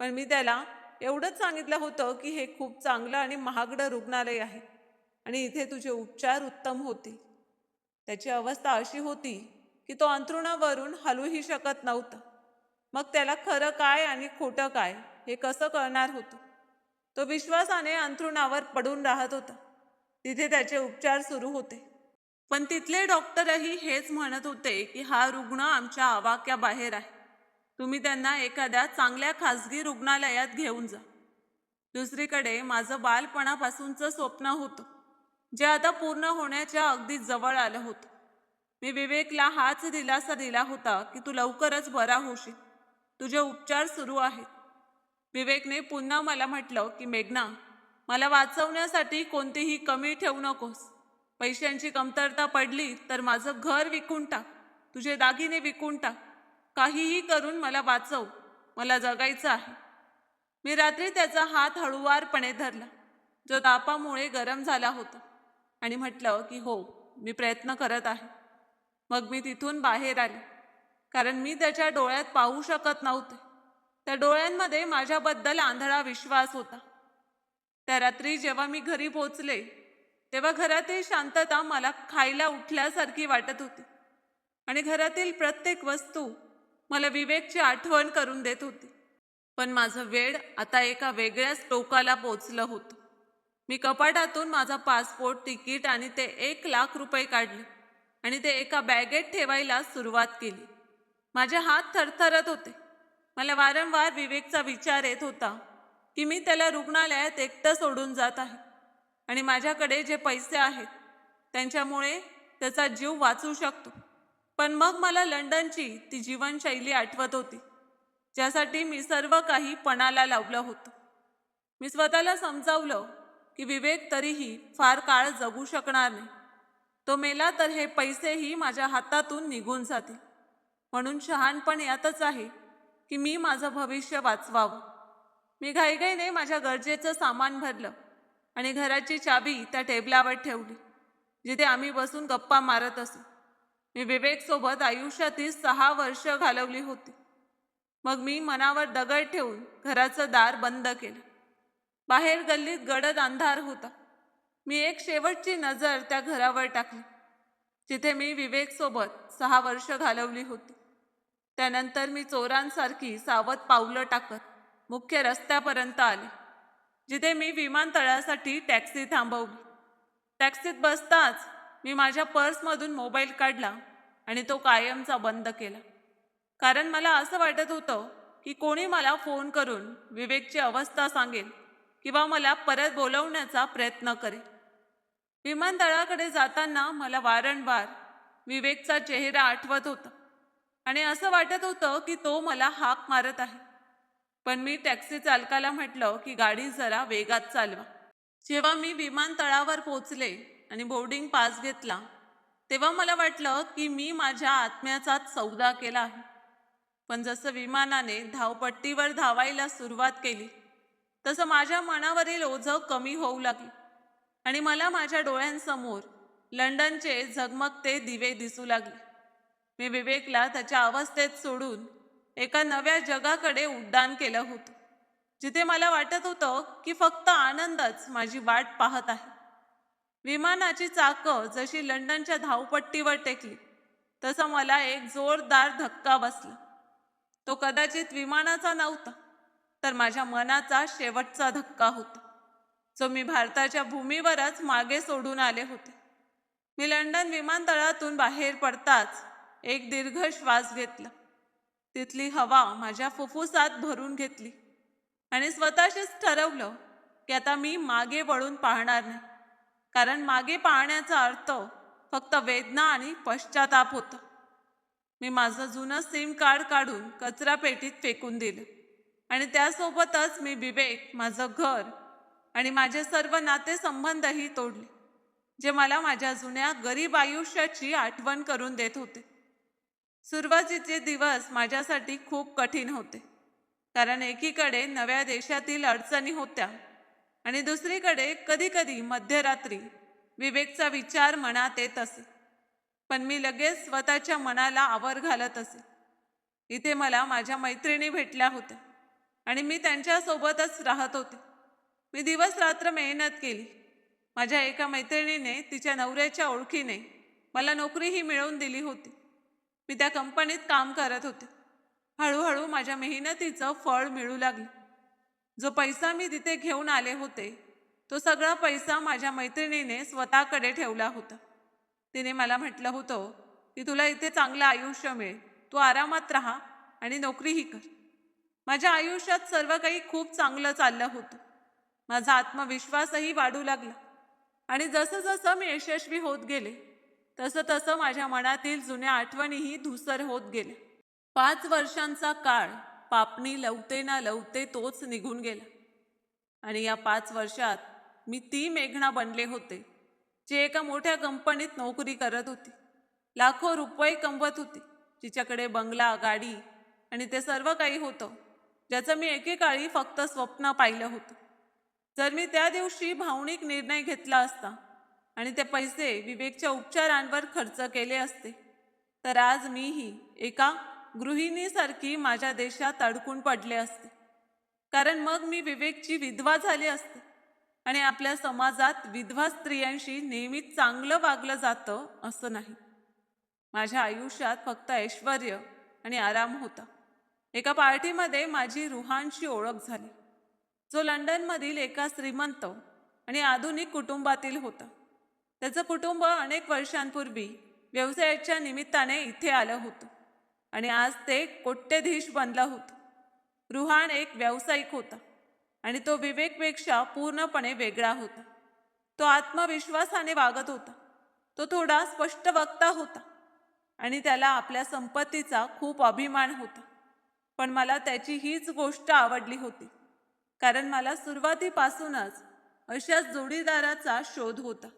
पण मी त्याला एवढंच सांगितलं होतं की हे खूप चांगलं आणि महागडं रुग्णालय आहे आणि इथे तुझे उपचार उत्तम होतील. त्याची अवस्था अशी होती की तो अंथरुणावरून हलूही शकत नव्हता. मग त्याला खरं काय आणि खोटं काय हे कसं कळणार होतं? तो विश्वासाने अंथरुणावर पडून राहत होता. तिथे त्याचे उपचार सुरू होते. पण तिथले डॉक्टरही हेच म्हणत होते की हा रुग्ण आमच्या आवाक्याबाहेर आहे, तुम्ही त्यांना एखाद्या चांगल्या खाजगी रुग्णालयात घेऊन जा. दुसरीकडे माझं बालपणापासूनचं स्वप्न होतं, जे आता पूर्ण होण्याच्या अगदी जवळ आलं होतं. मी विवेकला हाच दिलासा दिला होता की तू लवकरच बरा होशील, तुझे उपचार सुरू आहेत. विवेकने पुन्हा मला म्हटलं की मेघना, मला वाचवण्यासाठी कोणतीही कमी ठेवू नकोस. पैशांची कमतरता पडली तर माझं घर विकून टाक, तुझे दागिने विकून टाक, काहीही करून मला वाचव, मला जगायचं आहे. मी रात्री त्याचा हात हळुवारपणे धरला, जो तापामुळे गरम झाला होता, आणि म्हटलं की हो, मी प्रयत्न करत आहे. मग मी तिथून बाहेर आले, कारण मी त्याच्या डोळ्यात पाहू शकत नव्हते. त्या डोळ्यांमध्ये माझ्याबद्दल आंधळा विश्वास होता. त्या रात्री जेव्हा मी घरी पोचले, तेव्हा घरातील शांतता मला खायला उठल्यासारखी वाटत होती आणि घरातील प्रत्येक वस्तू मला विवेकची आठवण करून देत होती. पण माझं वेळ आता एका वेगळ्याच टोकाला पोचलं होतं. मी कपाटातून माझा पासपोर्ट, तिकीट आणि ते 1,00,000 रुपये काढले आणि ते एका बॅगेत ठेवायला सुरुवात केली. माझे हात थरथरत होते. मला वारंवार विवेकचा विचार येत होता की मी त्याला रुग्णालयात एकटं सोडून जात आहे आणि माझ्याकडे जे पैसे आहेत त्यांच्यामुळे त्याचा जीव वाचू शकतो. पण मग मला लंडनची ती जीवनशैली आठवत होती, ज्यासाठी मी सर्व काही पणाला लावलं होतं. मी स्वतःला समजावलं की विवेक तरीही फार काळ जगू शकणार नाही. तो मेला तर हे पैसेही माझ्या हातातून निघून जातील. म्हणून शहाणपण यातच आहे की मी माझं भविष्य वाचवावं. मी घाईघाईने माझ्या गरजेचं सामान भरलं आणि घराची चावी त्या टेबलावर ठेवली, जिथे आम्ही बसून गप्पा मारत असू. मी विवेकसोबत आयुष्यातील 6 वर्ष घालवली होती. मग मी मनावर दगड ठेवून घराचं दार बंद केलं. बाहेर गल्लीत गडद अंधार होता. मी एक शेवटची नजर त्या घरावर टाकली, जिथे मी विवेकसोबत 6 वर्ष घालवली होती. त्यानंतर मी चोरांसारखी सावध पावलं टाकत मुख्य रस्त्यापर्यंत आले, जिथे मी विमानतळासाठी टॅक्सी थांबवली. टॅक्सीत बसताच मी माझ्या पर्समधून मोबाईल काढला आणि तो कायमचा बंद केला, कारण मला असं वाटत होतं की कोणी मला फोन करून विवेकची अवस्था सांगेल किंवा मला परत बोलवण्याचा प्रयत्न करेल. विमानतळाकडे जाताना मला वारंवार विवेकचा चेहरा आठवत होता आणि असं वाटत होतं की तो मला हाक मारत आहे. पण मी टॅक्सी चालकाला म्हटलं की गाडी जरा वेगात चालवा. जेव्हा मी विमानतळावर पोचले आणि बोर्डिंग पास घेतला, तेव्हा मला वाटलं की मी माझ्या आत्म्याचाच सौदा केला आहे. पण जसं विमानाने धावपट्टीवर धावायला सुरुवात केली, तसं माझ्या मनावरील ओझं कमी होऊ लागले आणि मला माझ्या डोळ्यांसमोर लंडनचे झगमगते दिवे दिसू लागले. मी विवेकला त्याच्या अवस्थेत सोडून एका नव्या जगाकडे उड्डाण केलं होतं, जिथे मला वाटत होतं की फक्त आनंदच माझी वाट पाहत आहे. विमानाची चाकं जशी लंडनच्या धावपट्टीवर टेकली, तसा मला एक जोरदार धक्का बसला. तो कदाचित विमानाचा नव्हता, तर माझ्या मनाचा शेवटचा धक्का होता, जो मी भारताच्या भूमीवरच मागे सोडून आले होते. मी लंडन विमानतळातून बाहेर पडताच एक दीर्घ श्वास घेतला. तिथली हवा माझ्या फुफ्फुसात भरून घेतली आणि स्वतःशीच ठरवलं की आता मी मागे वळून पाहणार नाही, कारण मागे पाहण्याचा अर्थ फक्त वेदना आणि पश्चाताप होता. मी माझं जुनं सिम कार्ड काढून कचरा पेटीत फेकून दिलं आणि त्यासोबतच मी विवेक, माझं घर आणि माझे सर्व नातेसंबंधही तोडले, जे मला माझ्या जुन्या गरीब आयुष्याची आठवण करून देत होते. सुरुवातीचे दिवस माझ्यासाठी खूप कठीण होते, कारण एकीकडे नव्या देशातील अडचणी होत्या आणि दुसरीकडे कधीकधी मध्यरात्री विवेकचा विचार मनात येत असे. पण मी लगेच स्वतःच्या मनाला आवर घालत असे. इथे मला माझ्या मैत्रिणी भेटल्या होत्या आणि मी त्यांच्यासोबतच राहत होते. मी दिवस रात्र मेहनत केली. माझ्या एका मैत्रिणीने तिच्या नवऱ्याच्या ओळखीने मला नोकरीही मिळवून दिली होती. मी त्या कंपनीत काम करत होते. हळूहळू माझ्या मेहनतीचं फळ मिळू लागले. जो पैसा मी तिथे घेऊन आले होते, तो सगळा पैसा माझ्या मैत्रिणीने स्वतःकडे ठेवला होता. तिने मला म्हटलं होतं की तुला इथे चांगलं आयुष्य मिळेल, तू आरामात राहा आणि नोकरीही कर. माझ्या आयुष्यात सर्व काही खूप चांगलं चाललं होतं. माझा आत्मविश्वासही वाढू लागला आणि जसं जसं मी यशस्वी होत गेले, तसं तसं माझ्या मनातील जुन्या आठवणीही धूसर होत गेल्या. 5 वर्षांचा काळ पापणी लवते ना लवते तोच निघून गेला आणि या 5 वर्षात मी ती मेघना बनले होते, जी एका मोठ्या कंपनीत नोकरी करत होती, लाखो रुपये कमवत होती, जिच्याकडे बंगला, गाडी आणि ते सर्व काही होतं, ज्याचं मी एकेकाळी फक्त स्वप्न पाहिलं होतं. जर मी त्या दिवशी भावनिक निर्णय घेतला असता आणि ते पैसे विवेकच्या उपचारांवर खर्च केले असते, तर आज मीही एका गृहिणीसारखी माझ्या देशात अडकून पडले असते. कारण मग मी विवेकची विधवा झाली असते आणि आपल्या समाजात विधवा स्त्रियांशी नेहमीच चांगलं वागलं जातं असं नाही. माझ्या आयुष्यात फक्त ऐश्वर्य आणि आराम होता. एका पार्टीमध्ये माझी रुहानशी ओळख झाली, जो लंडनमधील एका श्रीमंत आणि आधुनिक कुटुंबातील होता. त्याचं कुटुंब अनेक वर्षांपूर्वी व्यवसायाच्या निमित्ताने इथे आलं होतं आणि आज ते कोट्यधीश बनलं होतं. रुहान एक व्यावसायिक होता आणि तो विवेकपेक्षा पूर्णपणे वेगळा होता. तो आत्मविश्वासाने वागत होता. तो थोडा स्पष्टवक्ता होता आणि त्याला आपल्या संपत्तीचा खूप अभिमान होता. पण मला त्याची हीच गोष्ट आवडली होती, कारण मला सुरुवातीपासूनच अशाच जोडीदाराचा शोध होता.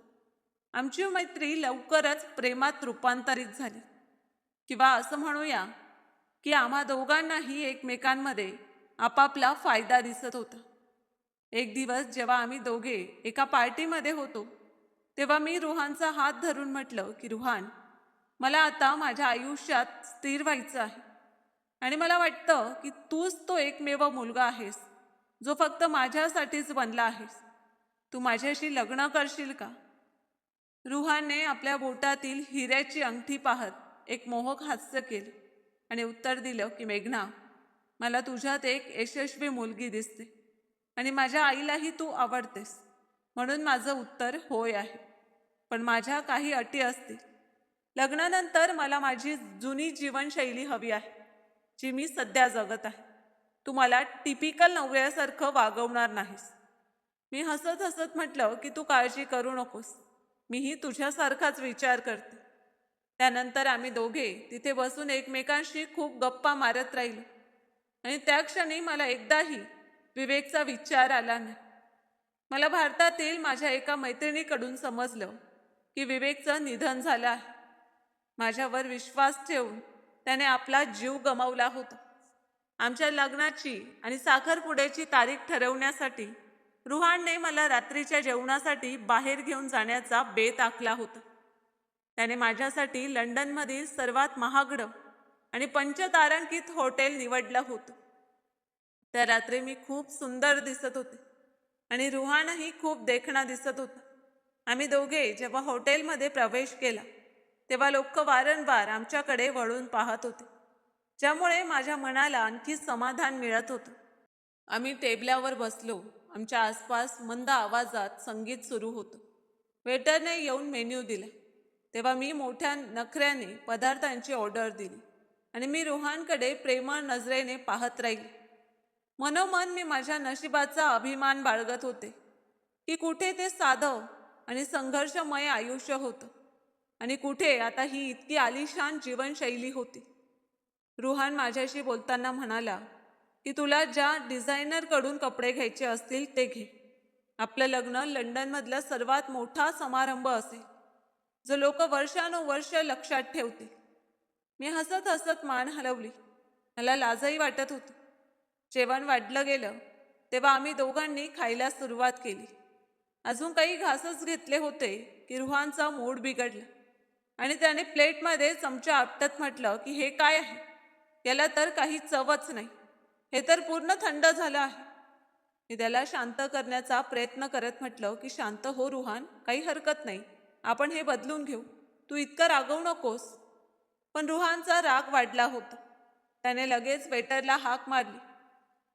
आमची मैत्री लवकरच प्रेमात रूपांतरित झाली, किंवा असं म्हणूया की आम्हा दोघांनाही एकमेकांमध्ये आपापला फायदा दिसत होता. एक दिवस जेव्हा आम्ही दोघे एका पार्टीमध्ये होतो, तेव्हा मी रुहानचा हात धरून म्हटलं की रुहान, मला आता माझ्या आयुष्यात स्थिर व्हायचं आहे आणि मला वाटतं की तूच तो एकमेव मुलगा आहेस, जो फक्त माझ्यासाठीच बनला आहेस. तू माझ्याशी लग्न करशील का? रुहानने आपल्या बोटातील हिऱ्याची अंगठी पाहत एक मोहक हास्य केले आणि उत्तर दिलं की मेघना, मला तुझ्यात एक यशस्वी मुलगी दिसते आणि माझ्या आईलाही तू आवडतेस, म्हणून माझं उत्तर होय आहे. पण माझ्या काही अटी असतील. लग्नानंतर मला माझी जुनी जीवनशैली हवी आहे, जी मी सध्या जगत आहे. तू मला टिपिकल नवऱ्यासारखं वागवणार नाहीस. मी हसत हसत म्हटलं की तू काळजी करू नकोस, मीही तुझ्यासारखाच विचार करते. त्यानंतर आम्ही दोघे तिथे बसून एकमेकांशी खूप गप्पा मारत राहिलो आणि त्या क्षणी मला एकदाही विवेकचा विचार आला नाही. मला भारतातील माझ्या एका मैत्रिणीकडून समजलं की विवेकचं निधन झालं आहे. माझ्यावर विश्वास ठेवून त्याने आपला जीव गमावला होता. आमच्या लग्नाची आणि साखरपुड्याची तारीख ठरवण्यासाठी रुहानने मला रात्रीच्या जेवणासाठी बाहेर घेऊन जाण्याचा बेत आखला होता. त्याने माझ्यासाठी लंडनमधील सर्वात महागडं आणि पंचतारांकित हॉटेल निवडलं होतं. त्या रात्री मी खूप सुंदर दिसत होते आणि रुहानही खूप देखणा दिसत होता. आम्ही दोघे जेव्हा हॉटेलमध्ये प्रवेश केला तेव्हा लोक वारंवार आमच्याकडे वळून पाहत होते, ज्यामुळे माझ्या मनाला आणखी समाधान मिळत होतं. आम्ही टेबलावर बसलो. आमच्या आसपास मंद आवाजात संगीत सुरू होतं. वेटरने येऊन मेन्यू दिला तेव्हा मी मोठ्या नखऱ्याने पदार्थांची ऑर्डर दिली आणि मी रुहानकडे प्रेमळ नजरेने पाहत राहिले. मनोमन मी माझ्या नशिबाचा अभिमान बाळगत होते की कुठे ते साधं आणि संघर्षमय आयुष्य होतं आणि कुठे आता ही इतकी आलिशान जीवनशैली होती. रुहान माझ्याशी बोलताना म्हणाला की तुला ज्या डिझायनरकडून कपडे घ्यायचे असतील ते घे. आपलं लग्न लंडनमधला सर्वात मोठा समारंभ असेल जो लोक वर्षानुवर्ष लक्षात ठेवतील. मी हसत हसत मान हलवली. मला लाजही वाटत होती. जेवण वाढलं गेलं तेव्हा आम्ही दोघांनी खायला सुरुवात केली. अजून काही घासच घेतले होते की रुहानचा मूड बिघडला आणि त्याने प्लेटमध्ये चमचा आपटत म्हटलं की हे काय आहे, याला तर काही चवच नाही, हे तर पूर्ण थंड झालं आहे. मी त्याला शांत करण्याचा प्रयत्न करत म्हटलं की शांत हो रुहान, काही हरकत नाही, आपण हे बदलून घेऊ, तू इतकं रागवू नकोस. पण रुहानचा राग वाढला होता. त्याने लगेच वेटरला हाक मारली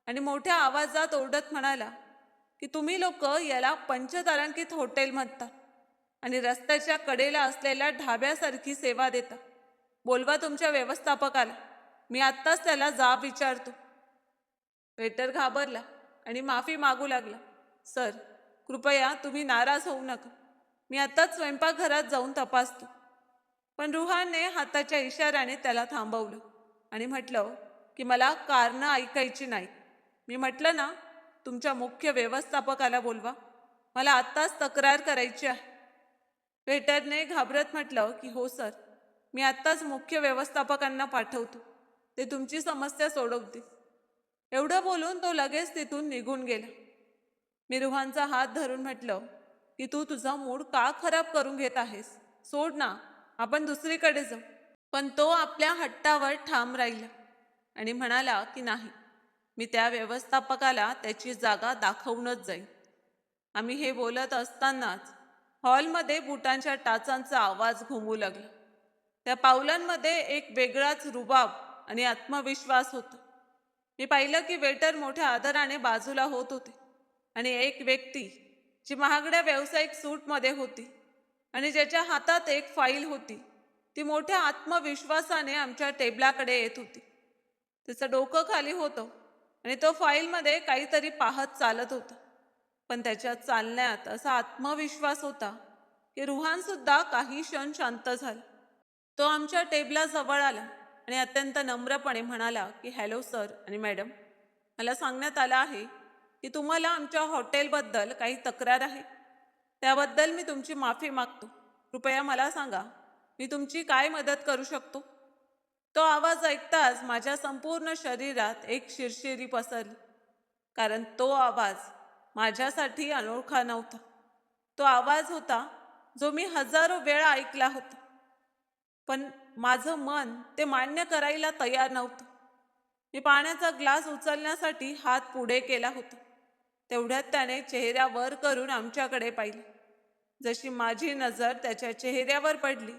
आणि मोठ्या आवाजात ओरडत म्हणाला की तुम्ही लोक याला पंचतारांकित हॉटेल म्हणता आणि रस्त्याच्या कडेला असलेल्या ढाब्यासारखी सेवा देता. बोलवा तुमच्या व्यवस्थापकाला, मी आत्ताच त्याला जाब विचारतो. वेटर घाबरला आणि माफी मागू लागला. सर, कृपया तुम्ही नाराज होऊ नका, मी आत्ताच स्वयंपाकघरात जाऊन तपासतो. पण रुहानने हाताच्या इशाऱ्याने त्याला थांबवलं आणि म्हटलं की मला कारणं ऐकायची नाही. मी म्हटलं ना, तुमच्या मुख्य व्यवस्थापकाला बोलवा, मला आत्ताच तक्रार करायची आहे. वेटरने घाबरत म्हटलं की हो सर, मी आत्ताच मुख्य व्यवस्थापकांना पाठवतो, ते तुमची समस्या सोडवतील. एवढं बोलून तो लगेच तिथून निघून गेला. मी रुहानचा हात धरून म्हटलं की तू तुझा मूड का खराब करून घेत आहेस, सोड ना, आपण दुसरीकडे जाऊ. पण तो आपल्या हट्टावर ठाम राहिला आणि म्हणाला की नाही, मी त्या व्यवस्थापकाला त्याची जागा दाखवूनच जाईन. आम्ही हे बोलत असतानाच हॉलमध्ये बुटांच्या टाचांचा आवाज घुमू लागला. त्या पावलांमध्ये एक वेगळाच रुबाब आणि आत्मविश्वास होता. मी पाहिलं की वेटर मोठ्या आदराने बाजूला होत होते आणि एक व्यक्ती जी महागड्या व्यावसायिक सूटमध्ये होती आणि ज्याच्या हातात एक फाईल होती, ती मोठ्या आत्मविश्वासाने आमच्या टेबलाकडे येत होती. त्याचं डोकं खाली होतं आणि तो फाईलमध्ये काहीतरी पाहत चालत होता. पण त्याच्या चालण्यात असा आत्मविश्वास होता की रुहान सुद्धा काही क्षण शांत झाला. तो आमच्या टेबलाजवळ आला आणि अत्यंत नम्रपणे म्हणाला की हॅलो सर आणि मॅडम, मला सांगण्यात आलं आहे की तुम्हाला आमच्या हॉटेलबद्दल काही तक्रार आहे. त्याबद्दल मी तुमची माफी मागतो. कृपया मला सांगा, मी तुमची काय मदत करू शकतो. तो आवाज ऐकताच माझ्या संपूर्ण शरीरात एक शिरशिरी पसरली, कारण तो आवाज माझ्यासाठी अनोळखा नव्हता. तो आवाज होता जो मी हजारो वेळा ऐकला होता, पण माझं मन ते मान्य करायला तयार नव्हतं. मी पाण्याचा ग्लास उचलण्यासाठी हात पुढे केला होता. तेवढ्यात त्याने चेहरा वर करून आमच्याकडे पाहिले. जशी माझी नजर त्याच्या चेहऱ्यावर पडली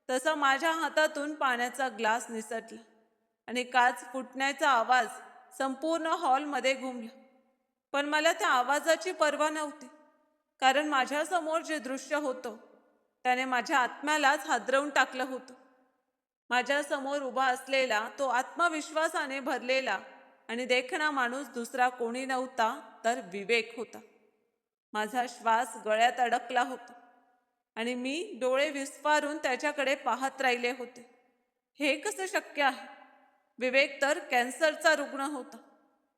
तसा माझ्या हातातून पाण्याचा ग्लास निसटला आणि काच फुटण्याचा आवाज संपूर्ण हॉलमध्ये घुमला. पण मला त्या आवाजाची पर्वा नव्हती, कारण माझ्यासमोर जे दृश्य होतं त्याने माझ्या आत्म्यालाच हादरवून टाकलं होतं. माझ्यासमोर उभा असलेला तो आत्मविश्वासाने भरलेला आणि देखणा माणूस दुसरा कोणी नव्हता तर विवेक होता. माझा श्वास गळ्यात अडकला होता आणि मी डोळे विस्फारून त्याच्याकडे पाहत राहिले होते. हे कसं शक्य आहे? विवेक तर कॅन्सरचा रुग्ण होता.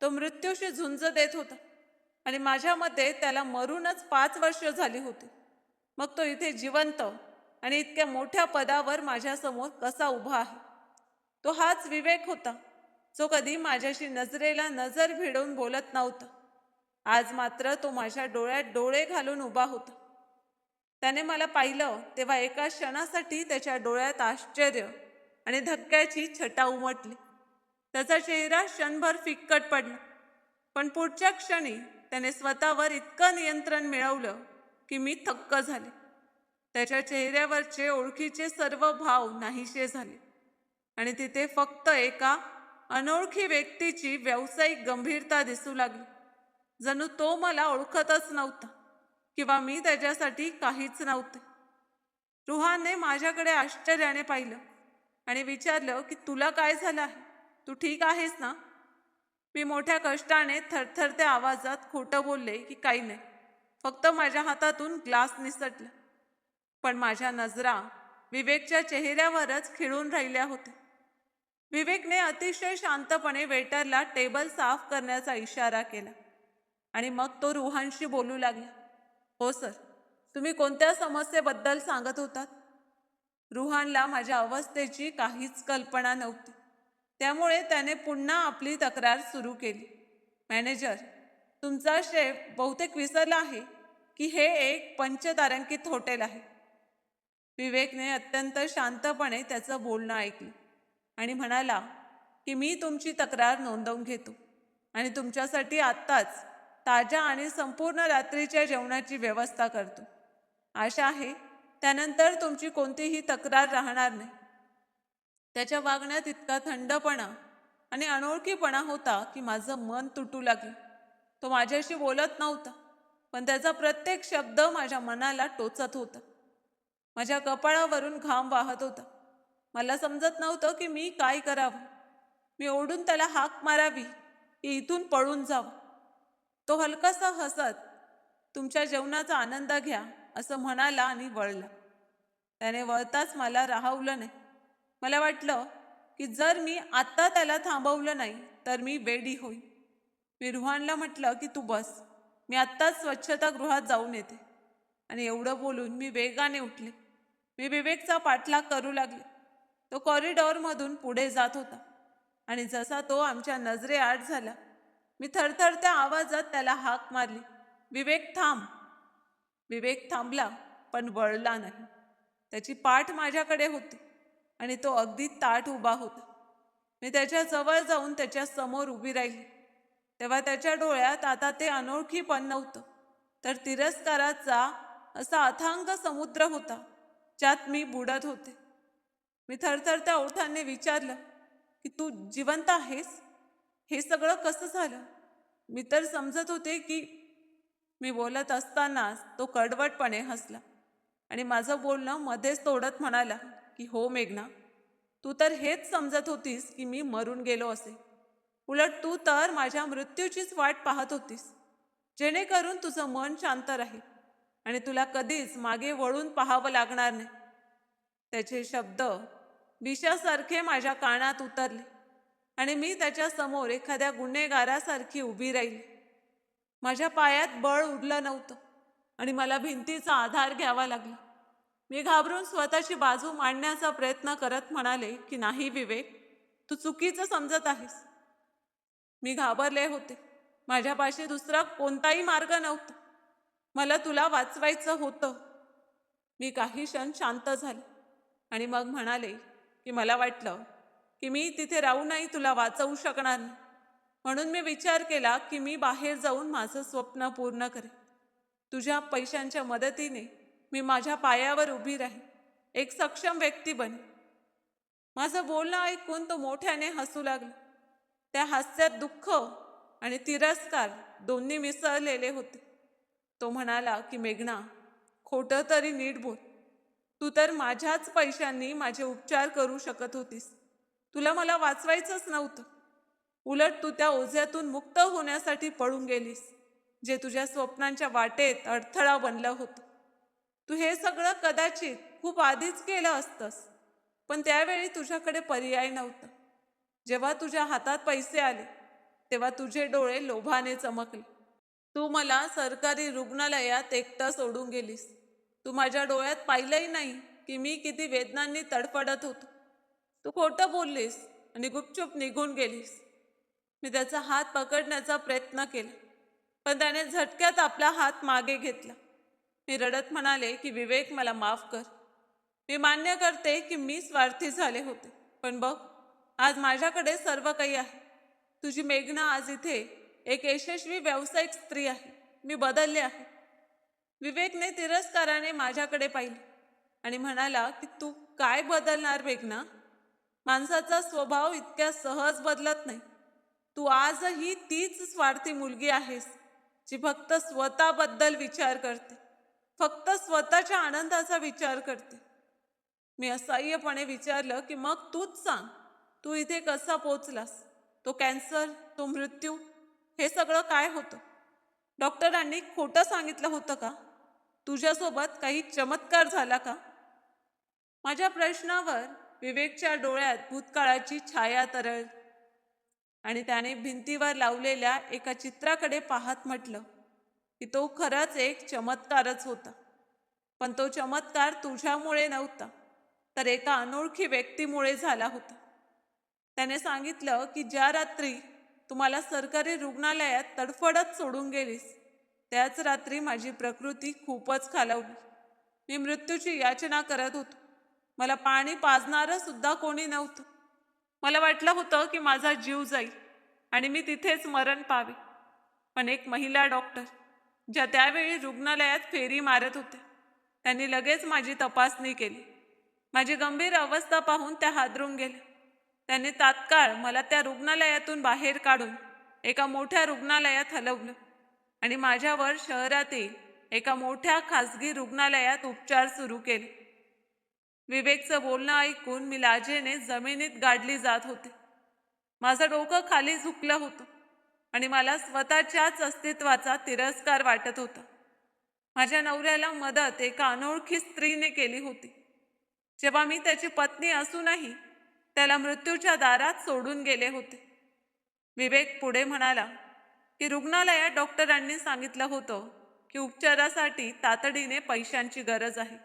तो मृत्यूशी झुंज देत होता आणि माझ्या मते त्याला मरूनच 5 वर्ष झाली होती. मग तो इथे जिवंत आणि इतक्या मोठ्या पदावर माझ्यासमोर कसा उभा आहे? तो हाच विवेक होता, जो कधी माझ्याशी नजरेला नजर भिडवून बोलत नव्हता. आज मात्र तो माझ्या डोळ्यात डोळे घालून उभा होता. त्याने मला पाहिलं तेव्हा एका क्षणासाठी त्याच्या डोळ्यात आश्चर्य आणि धक्क्याची छटा उमटली. त्याचा चेहरा क्षणभर फिक्कट पडला, पण पुढच्या क्षणी त्याने स्वतःवर इतकं नियंत्रण मिळवलं की मी थक्क झाले. त्याच्या चेहऱ्यावरचे ओळखीचे सर्व भाव नाहीसे झाले आणि तिथे फक्त एका अनोळखी व्यक्तीची व्यावसायिक गंभीरता दिसू लागली. जणू तो मला ओळखतच नव्हता किंवा मी त्याच्यासाठी काहीच नव्हते. रुहानने माझ्याकडे आश्चर्याने पाहिलं आणि विचारलं की तुला काय झालं आहे? तू ठीक आहेस ना? मी मोठ्या कष्टाने थरथरत्या आवाजात खोटं बोलले की काही नाही, फक्त माझ्या हातातून ग्लास निसटला. पण माझ्या नजरा विवेकच्या चेहऱ्यावरच खिळून राहिल्या होत्या. विवेकने अतिशय शांतपणे वेटरला टेबल साफ करण्याचा इशारा केला आणि मग तो रुहानशी बोलू लागला. हो सर, तुम्ही कोणत्या समस्येबद्दल सांगत होतात? रुहानला माझ्या अवस्थेची काहीच कल्पना नव्हती, त्यामुळे त्याने पुन्हा आपली तक्रार सुरू केली. मॅनेजर, तुमचा शेफ बहुतेक विसरला आहे की हे एक पंचतारांकित हॉटेल आहे. विवेकने अत्यंत शांतपणे त्याचं बोलणं ऐकलं आणि म्हणाला की मी तुमची तक्रार नोंदवून घेतो आणि तुमच्यासाठी आत्ताच ताज्या आणि संपूर्ण रात्रीच्या जेवणाची व्यवस्था करतो. आशा आहे त्यानंतर तुमची कोणतीही तक्रार राहणार नाही. त्याच्या वागण्यात इतका थंडपणा आणि अनोळखीपणा होता की माझं मन तुटू लागलं. तो माझ्याशी बोलत नव्हता, पण त्याचा प्रत्येक शब्द माझ्या मनाला टोचत होता. माझ्या कपाळावरून घाम वाहत होता. मला समजत नव्हतं की मी काय करावं. मी ओढून त्याला हाक मारावी की इथून पळून जावं. तो हलकासा हसत, तुमच्या जेवणाचा आनंद घ्या असं म्हणाला आणि वळला. त्याने वळताच मला राहवलं नाही. मला वाटलं की जर मी आत्ता त्याला थांबवलं नाही तर मी वेडी होईन. मी रुहानला म्हटलं की तू बस, मी आत्ताच स्वच्छतागृहात जाऊन येते. आणि एवढं बोलून मी वेगाने उठले. मी विवेकचा पाठलाग करू लागले. तो कॉरिडॉरमधून पुढे जात होता आणि जसा तो आमच्या नजरेआड झाला, मी थरथरत्या आवाजात त्याला हाक मारली, विवेक थांब. विवेक थांबला, पण वळला नाही. त्याची पाठ माझ्याकडे होती आणि तो अगदी ताठ उभा होता. मी त्याच्या जवळ जाऊन त्याच्या समोर उभी राहिली. तेव्हा त्याच्या डोळ्यात आता ते अनोळखीपण नव्हतं, तर तिरस्काराचा असा अथांग समुद्र होता ज्यात मी बुडत होते. मी थरथरत्या ओठांनी विचारलं की तू जिवंत आहेस? हे सगळं कसं झालं? मी तर समजत होते की... मी बोलत असतानाच तो कडवटपणे हसला आणि माझं बोलणं मध्येच तोडत म्हणाला की हो मेघना, तू तर हेच समजत होतीस की मी मरून गेलो असे. उलट तू तर माझ्या मृत्यूचीच वाट पाहत होतीस, जेणेकरून तुझं मन शांत राहील आणि तुला कधीच मागे वळून पाहावं लागणार नाही. त्याचे शब्द विषासारखे माझ्या कानात उतरले आणि मी त्याच्या समोर एखाद्या गुन्हेगारासारखी उभी राहिली. माझ्या पायात बळ उरलं नव्हतं आणि मला भिंतीचा आधार घ्यावा लागला. मी घाबरून स्वतःची बाजू मांडण्याचा प्रयत्न करत म्हणाले की नाही विवेक, तू चुकीचं समजत आहेस. मी घाबरले होते. माझ्यापाशी दुसरा कोणताही मार्ग नव्हता. मला तुला वाचवायचं होतं. मी काही क्षण शांत झाले आणि मग म्हणाले की मला वाटलं की मी तिथे राहूनही तुला वाचवू शकणार नाही. म्हणून मी विचार केला की मी बाहेर जाऊन माझं स्वप्न पूर्ण करेन. तुझ्या पैशांच्या मदतीने मी माझ्या पायावर उभी राहीन, एक सक्षम व्यक्ती बने. माझं बोलणं ऐकून तो मोठ्याने हसू लागला. त्या हास्यात दुःख आणि तिरस्कार दोन्ही मिसळलेले होते. तो म्हणाला की मेघना, खोटं तरी नीट बोल. तू तर माझ्याच पैशांनी माझे उपचार करू शकत होतीस. तुला मला वाचवायचंच नव्हतं. उलट तू त्या ओझ्यातून मुक्त होण्यासाठी पळून गेलीस, जे तुझ्या स्वप्नांच्या वाटेत अडथळा बनलं होतं. तू हे सगळं कदाचित खूप आधीच केलं असतंस, पण त्यावेळी तुझ्याकडे पर्याय नव्हता. जेव्हा तुझ्या हातात पैसे आले तेव्हा तुझे डोळे लोभाने चमकले. तू मला सरकारी रुग्णालयात एकटं सोडून गेलीस. तू माझ्या डोळ्यात पाहिलंही नाही की मी किती वेदनांनी तडफडत होतो. तू खोटं बोललीस आणि गुपचूप निघून गेलीस. मी त्याचा हात पकडण्याचा प्रयत्न केला, पण त्याने झटक्यात आपला हात मागे घेतला. मी रडत म्हणाले की विवेक, मला माफ कर. मी मान्य करते की मी स्वार्थी झाले होते, पण बघ, आज माझ्याकडे सर्व काही आहे. तुझी मेघना आज इथे एक यशस्वी व्यावसायिक स्त्री आहे. मी बदलले आहे. विवेकने तिरस्काराने माझ्याकडे पाहिले आणि म्हणाला की तू काय बदलणार मेघना? माणसाचा स्वभाव इतक्या सहज बदलत नाही. तू आजही तीच स्वार्थी मुलगी आहेस, जी फक्त स्वतःबद्दल विचार करते, फक्त स्वतःच्या आनंदाचा विचार करते. मी असह्यपणे विचारलं की मग तूच सांग, तू इथे कसा पोचलास? तो कॅन्सर, तो मृत्यू, हे सगळं काय होतं? डॉक्टरांनी खोटं सांगितलं होतं का? तुझ्यासोबत काही चमत्कार झाला का? माझ्या प्रश्नावर विवेकच्या डोळ्यात भूतकाळाची छाया तरळली आणि त्याने भिंतीवर लावलेल्या एका चित्राकडे पाहत म्हटलं की तो खरंच एक चमत्कारच होता. पण तो चमत्कार तुझ्यामुळे नव्हता, तर एका अनोळखी व्यक्तीमुळे झाला होता. त्याने सांगितलं की ज्या रात्री तुम्हाला सरकारी रुग्णालयात तडफडत सोडून गेलीस, त्याच रात्री माझी प्रकृती खूपच खालावली. मी मृत्यूची याचना करत होतो. मला पाणी पाजणारं सुद्धा कोणी नव्हतं. मला वाटलं होतं की माझा जीव जाईल आणि मी तिथेच मरण पावे. पण एक महिला डॉक्टर, ज्या त्यावेळी रुग्णालयात फेरी मारत होत्या, त्यांनी लगेच माझी तपासणी केली. माझी गंभीर अवस्था पाहून त्या हादरून गेल्या. त्यांनी तात्काळ मला त्या रुग्णालयातून बाहेर काढून एका मोठ्या रुग्णालयात हलवलं आणि माझ्यावर शहरातील एका मोठ्या खासगी रुग्णालयात उपचार सुरू केले. विवेकचं बोलणं ऐकून मी लाजेने जमिनीत गाडली जात होते. माझं डोकं खाली झुकलं होतं आणि मला स्वतःच्याच अस्तित्वाचा तिरस्कार वाटत होता. माझ्या नवऱ्याला मदत एका अनोळखी स्त्रीने केली होती, जेव्हा मी त्याची पत्नी असूनही त्याला मृत्यूच्या दारात सोडून गेले होते. विवेक पुढे म्हणाला की रुग्णालयात डॉक्टरांनी सांगितलं होतं की उपचारासाठी तातडीने पैशांची गरज आहे.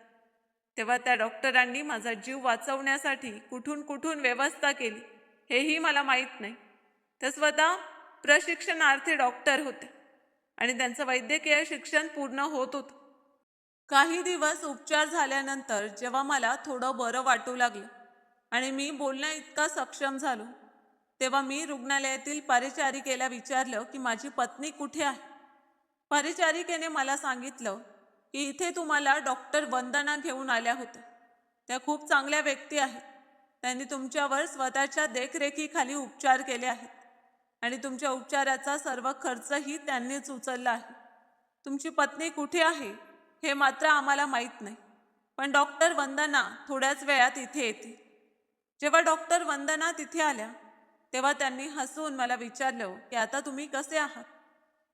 तेव्हा त्या डॉक्टरांनी माझा जीव वाचवण्यासाठी कुठून कुठून व्यवस्था केली हेही मला माहीत नाही. ते स्वतः प्रशिक्षणार्थी डॉक्टर होते आणि त्यांचं वैद्यकीय शिक्षण पूर्ण होत होतं. काही दिवस उपचार झाल्यानंतर जेव्हा मला थोडं बरं वाटू लागलं आणि मी बोलण्या इतका सक्षम झालो, तेव्हा मी रुग्णालयातील परिचारिकेला विचारलं की माझी पत्नी कुठे आहे. परिचारिकेने मला सांगितलं की इथे तुम्हाला डॉक्टर वंदना घेऊन आल्या होत्या. त्या खूप चांगल्या व्यक्ती आहेत. त्यांनी तुमच्यावर स्वतःच्या देखरेखीखाली उपचार केले आहेत आणि तुमच्या उपचाराचा सर्व खर्चही त्यांनीच उचलला आहे. तुमची पत्नी कुठे आहे हे मात्र आम्हाला माहीत नाही, पण डॉक्टर वंदना थोड्याच वेळात इथे येतील. जेव्हा डॉक्टर वंदना तिथे आल्या तेव्हा त्यांनी हसून मला विचारलं की आता तुम्ही कसे आहात.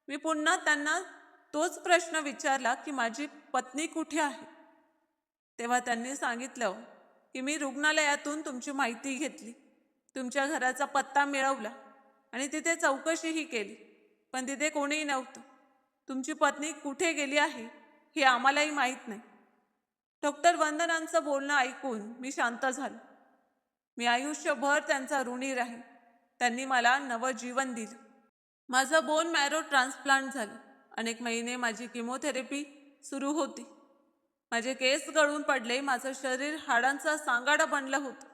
मी पुन्हा त्यांना तोच प्रश्न विचारला की माझी पत्नी कुठे आहे. तेव्हा त्यांनी सांगितलं की मी रुग्णालयातून तुमची माहिती घेतली, तुमच्या घराचा पत्ता मिळवला आणि तिथे चौकशीही केली, पण तिथे कोणीही नव्हतं. तुमची पत्नी कुठे गेली आहे हे आम्हालाही माहीत नाही. डॉक्टर वंदनांचं बोलणं ऐकून मी शांत झालो. मी आयुष्यभर त्यांचा ऋणी राहीन. त्यांनी मला नवं जीवन दिलं. माझं बोन मॅरो ट्रान्सप्लांट झालं. अनेक महिने माझी किमोथेरपी सुरू होती. माझे केस गळून पडले. माझं शरीर हाडांचा सांगाडा बनलं होतं.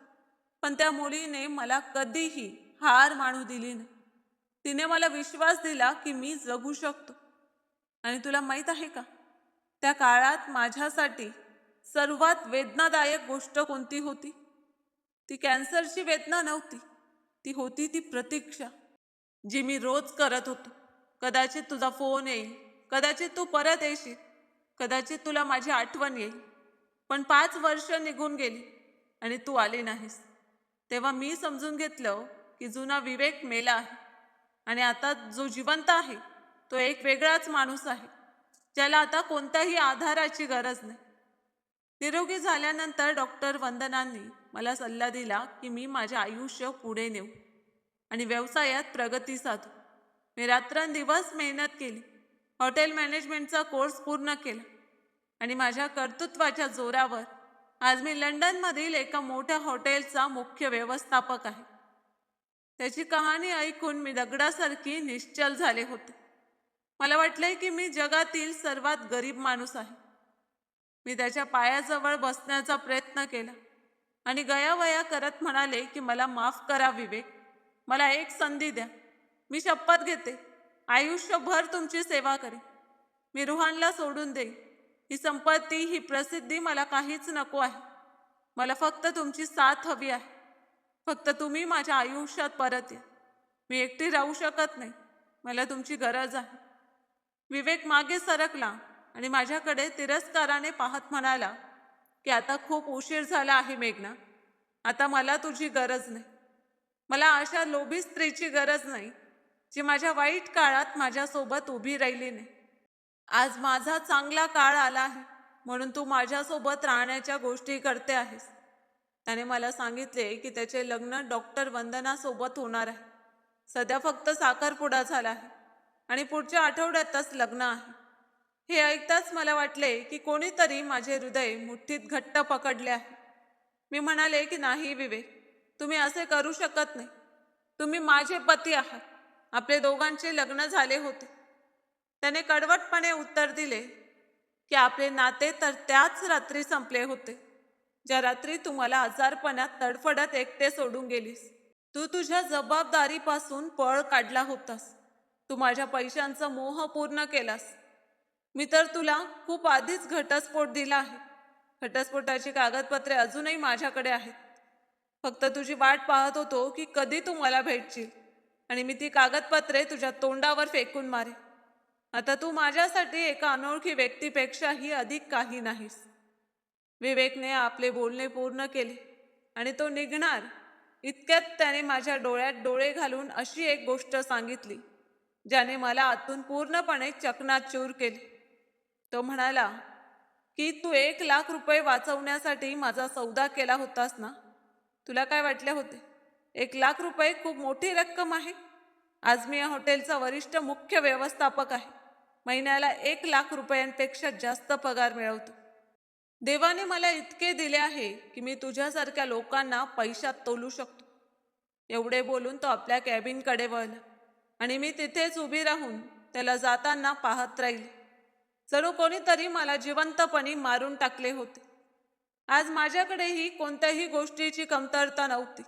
पण त्या मुलीने मला कधीही हार मानू दिली नाही. तिने मला विश्वास दिला की मी जगू शकतो. आणि तुला माहीत आहे का, त्या काळात माझ्यासाठी सर्वात वेदनादायक गोष्ट कोणती होती? ती कॅन्सरची वेदना नव्हती. ती होती ती प्रतीक्षा, जी मी रोज करत होतो. कदाचित तुझा फोन येईल, कदाचित तू परत येशील, कदाचित तुला माझी आठवण येईल. पण 5 वर्ष निघून गेली आणि तू आली नाहीस. तेव्हा मी समजून घेतलं की जुना विवेक मेला आहे आणि आता जो जिवंत आहे तो एक वेगळाच माणूस आहे, ज्याला आता कोणत्याही आधाराची गरज नाही. निरोगी झाल्यानंतर डॉक्टर वंदनांनी मला सल्ला दिला की मी माझे आयुष्य पुढे नेऊ आणि व्यवसायात प्रगती साधू. मी रात्रंदिवस मेहनत केली, हॉटेल मॅनेजमेंटचा कोर्स पूर्ण केला आणि माझ्या कर्तृत्वाच्या जोरावर आज मी लंडनमधील एका मोठ्या हॉटेलचा मुख्य व्यवस्थापक आहे. त्याची कहाणी ऐकून मी दगडासारखी निश्चल झाले होते. मला वाटले की मी जगातील सर्वात गरीब माणूस आहे. मी त्याच्या पायाजवळ बसण्याचा प्रयत्न केला आणि गयावया करत म्हणाले की मला माफ करा विवेक, मला एक संधी द्या. मी शपथ घेते, आयुष्यभर तुमची सेवा करेन. मी रुहानला सोडून देईन. ही संपत्ती, ही प्रसिद्धी मला काहीच नको आहे. मला फक्त तुमची साथ हवी आहे. फक्त तुम्ही माझ्या आयुष्यात परत या. मी एकटी राहू शकत नाही. मला तुमची गरज आहे. विवेक मागे सरकला आणि माझ्याकडे तिरस्काराने पाहत म्हणाला की आता खूप उशीर झाला आहे मेघना. आता मला तुझी गरज नाही. मला अशा लोभी स्त्रीची गरज नाही जी माझ्या वाईट काळात माझ्यासोबत उभी राहिली नाही. आज माझा चांगला काळ आला आहे म्हणून तू माझ्यासोबत राहण्याच्या गोष्टी करते आहेस. त्याने मला सांगितले की त्याचे लग्न डॉक्टर वंदनासोबत होणार आहे. सध्या फक्त साखरपुडा झाला आहे आणि पुढच्या आठवड्यातच लग्न आहे. हे ऐकताच मला वाटले की कोणीतरी माझे हृदय मुठीत घट्ट पकडले आहे. मी म्हणाले की नाही विवेक, तुम्ही असे करू शकत नाही. तुम्ही माझे पती आहात. आपले दोघांचे लग्न झाले होते. त्याने कडवटपणे उत्तर दिले की आपले नाते तर त्याच रात्री संपले होते ज्या रात्री तुम्हाला आजारपणात तडफडत एकटे सोडून गेलीस. तू तुझ्या जबाबदारीपासून पळ काढला होतास. तू माझ्या पैशांचा मोह पूर्ण केलास. मी तर तुला खूप आधीच घटस्फोट दिला आहे. घटस्फोटाची कागदपत्रे अजूनही माझ्याकडे आहेत. फक्त तुझी वाट पाहत होतो की कधी तू मला भेटशील आणि मी ती कागदपत्रे तुझ्या तोंडावर फेकून मारे. आता तू माझ्यासाठी एका अनोळखी व्यक्तीपेक्षाही अधिक काही नाहीस. विवेकने आपले बोलणे पूर्ण केले आणि तो निघणार इतक्यात त्याने माझ्या डोळ्यात डोळे घालून अशी एक गोष्ट सांगितली ज्याने मला आतून पूर्णपणे चकनाचूर केले. तो म्हणाला की तू 1,00,000 रुपये वाचवण्यासाठी माझा सौदा केला होतास ना. तुला काय वाटले होते? 1,00,000 रुपये खूप मोठी रक्कम आहे. आज मी या हॉटेलचा वरिष्ठ मुख्य व्यवस्थापक आहे. महिन्याला 1,00,000 रुपयांपेक्षा जास्त पगार मिळवतो. देवाने मला इतके दिले आहे की मी तुझ्यासारख्या लोकांना पैशात तोलू शकतो. एवढे बोलून तो आपल्या कॅबिनकडे वळला आणि मी तिथेच उभी राहून त्याला जाताना पाहत राहिले. जणू कोणीतरी मला जिवंतपणी मारून टाकले होते. आज माझ्याकडेही कोणत्याही गोष्टीची कमतरता नव्हती,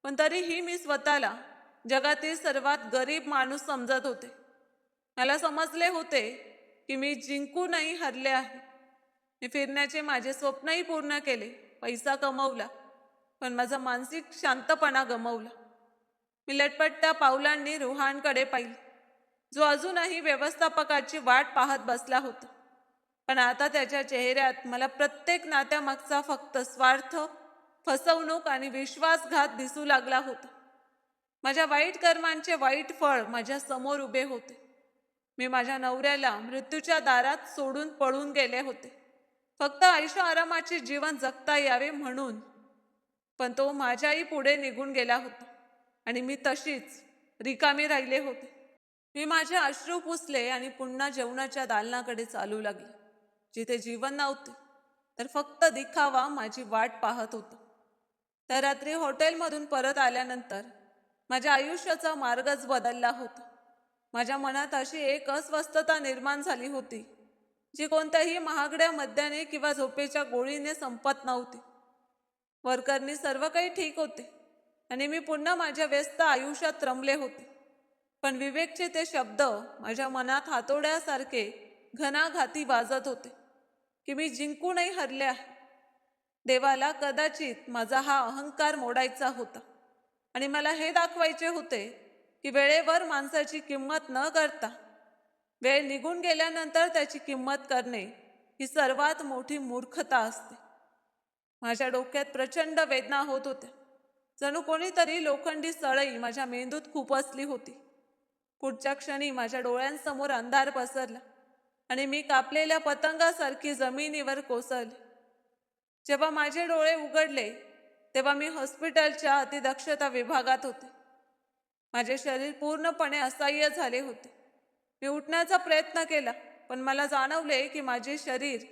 पण तरीही मी स्वतःला जगातील सर्वात गरीब माणूस समजत होते. मला समजले होते की मी जिंकूनही हरले आहे. मी फिरण्याचे माझे स्वप्नही पूर्ण केले, पैसा कमवला, पण माझा मानसिक शांतपणा गमावला. मी लटपटत्या पावलांनी रुहानकडे पाहिले, जो अजूनही व्यवस्थापकाची वाट पाहत बसला होता. पण आता त्याच्या चेहऱ्यात मला प्रत्येक नात्यामागचा फक्त स्वार्थ, फसवणूक आणि विश्वासघात दिसू लागला होता. माझ्या वाईट कर्मांचे वाईट फळ माझ्या समोर उभे होते. मी माझ्या नवऱ्याला मृत्यूच्या दारात सोडून पळून गेले होते, फक्त ऐशो आरामाचे जीवन जगता यावे म्हणून. पण तो माझ्याही पुढे निघून गेला होता आणि मी तशीच रिकामी राहिले होते. मी माझे अश्रू पुसले आणि पुन्हा जेवणाच्या दालनाकडे चालू लागले, जिथे जीवन नव्हते तर फक्त दिखावा माझी वाट पाहत होता. त्या रात्री हॉटेलमधून परत आल्यानंतर माझ्या आयुष्याचा मार्गच बदलला होता. माझ्या मनात अशी एक अस्वस्थता निर्माण झाली होती जी कोणत्याही महागड्या मद्याने किंवा झोपेच्या गोळीने संपत नव्हती. वरकरणी सर्व काही ठीक होते आणि मी पुन्हा माझ्या व्यस्त आयुष्यात रमले होते. पण विवेकचे ते शब्द माझ्या मनात हातोड्यासारखे घणाघाती वाजत होते की मी जिंकूनही हरले आहे. देवाला कदाचित माझा हा अहंकार मोडायचा होता आणि मला हे दाखवायचे होते की वेळेवर माणसाची किंमत न करता वेळ निघून गेल्यानंतर त्याची किंमत करणे ही सर्वात मोठी मूर्खता असते. माझ्या डोक्यात प्रचंड वेदना होत होत्या. जणू कोणीतरी लोखंडी सळई माझ्या मेंदूत खुपसली होती. पुढच्या क्षणी माझ्या डोळ्यांसमोर अंधार पसरला आणि मी कापलेल्या पतंगासारखी जमिनीवर कोसळले. जेव्हा माझे डोळे उघडले तेव्हा मी हॉस्पिटलच्या अतिदक्षता विभागात होते. माझे शरीर पूर्णपणे असह्य झाले होते. मी उठण्याचा प्रयत्न केला, पण मला जाणवले की माझे शरीर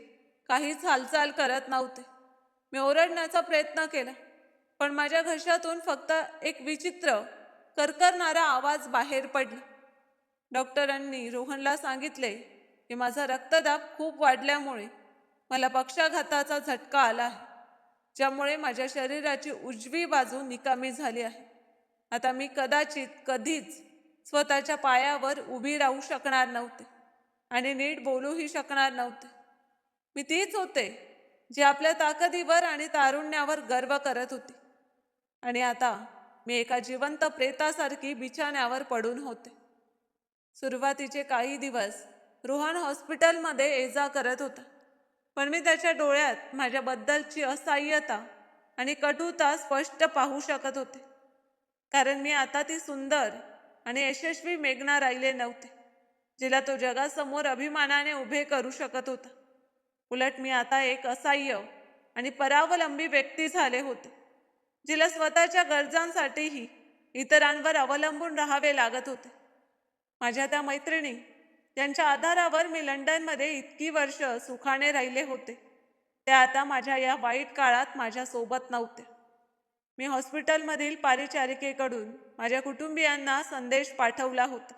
काहीच हालचाल करत नव्हते. मी ओरडण्याचा प्रयत्न केला, पण माझ्या घशातून फक्त एक विचित्र करकरणारा आवाज बाहेर पडला. डॉक्टरांनी रोहनला सांगितले की माझा रक्तदाब खूप वाढल्यामुळे मला पक्षाघाताचा झटका आला आहे, ज्यामुळे माझ्या शरीराची उजवी बाजू निकामी झाली आहे. आता मी कदाचित कधीच स्वतःच्या पायावर उभी राहू शकणार नव्हते आणि नीट बोलूही शकणार नव्हते. मी तीच होते जी आपल्या ताकदीवर आणि तारुण्यावर गर्व करत होती, आणि आता मी एका जिवंत प्रेतासारखी बिछाण्यावर पडून होते. सुरुवातीचे काही दिवस रोहन हॉस्पिटलमध्ये ये-जा करत होता, पण मी त्याच्या डोळ्यात माझ्याबद्दलची असहाय्यता आणि कटुता स्पष्ट पाहू शकत होते. कारण मी आता ती सुंदर आणि यशस्वी मेघना राहिले नव्हते, जिला तो जगासमोर अभिमानाने उभे करू शकत होता. उलट मी आता एक असहाय्य आणि परावलंबी व्यक्ती झाले होते, जिला स्वतःच्या गरजांसाठीही इतरांवर अवलंबून राहावे लागत होते. माझ्या त्या मैत्रिणी, ज्यांच्या आधारावर मी लंडनमध्ये इतकी वर्ष सुखाने राहिले होते, त्या आता माझ्या या वाईट काळात माझ्यासोबत नव्हत्या. मी हॉस्पिटलमधील परिचारिकेकडून माझ्या कुटुंबियांना संदेश पाठवला होता,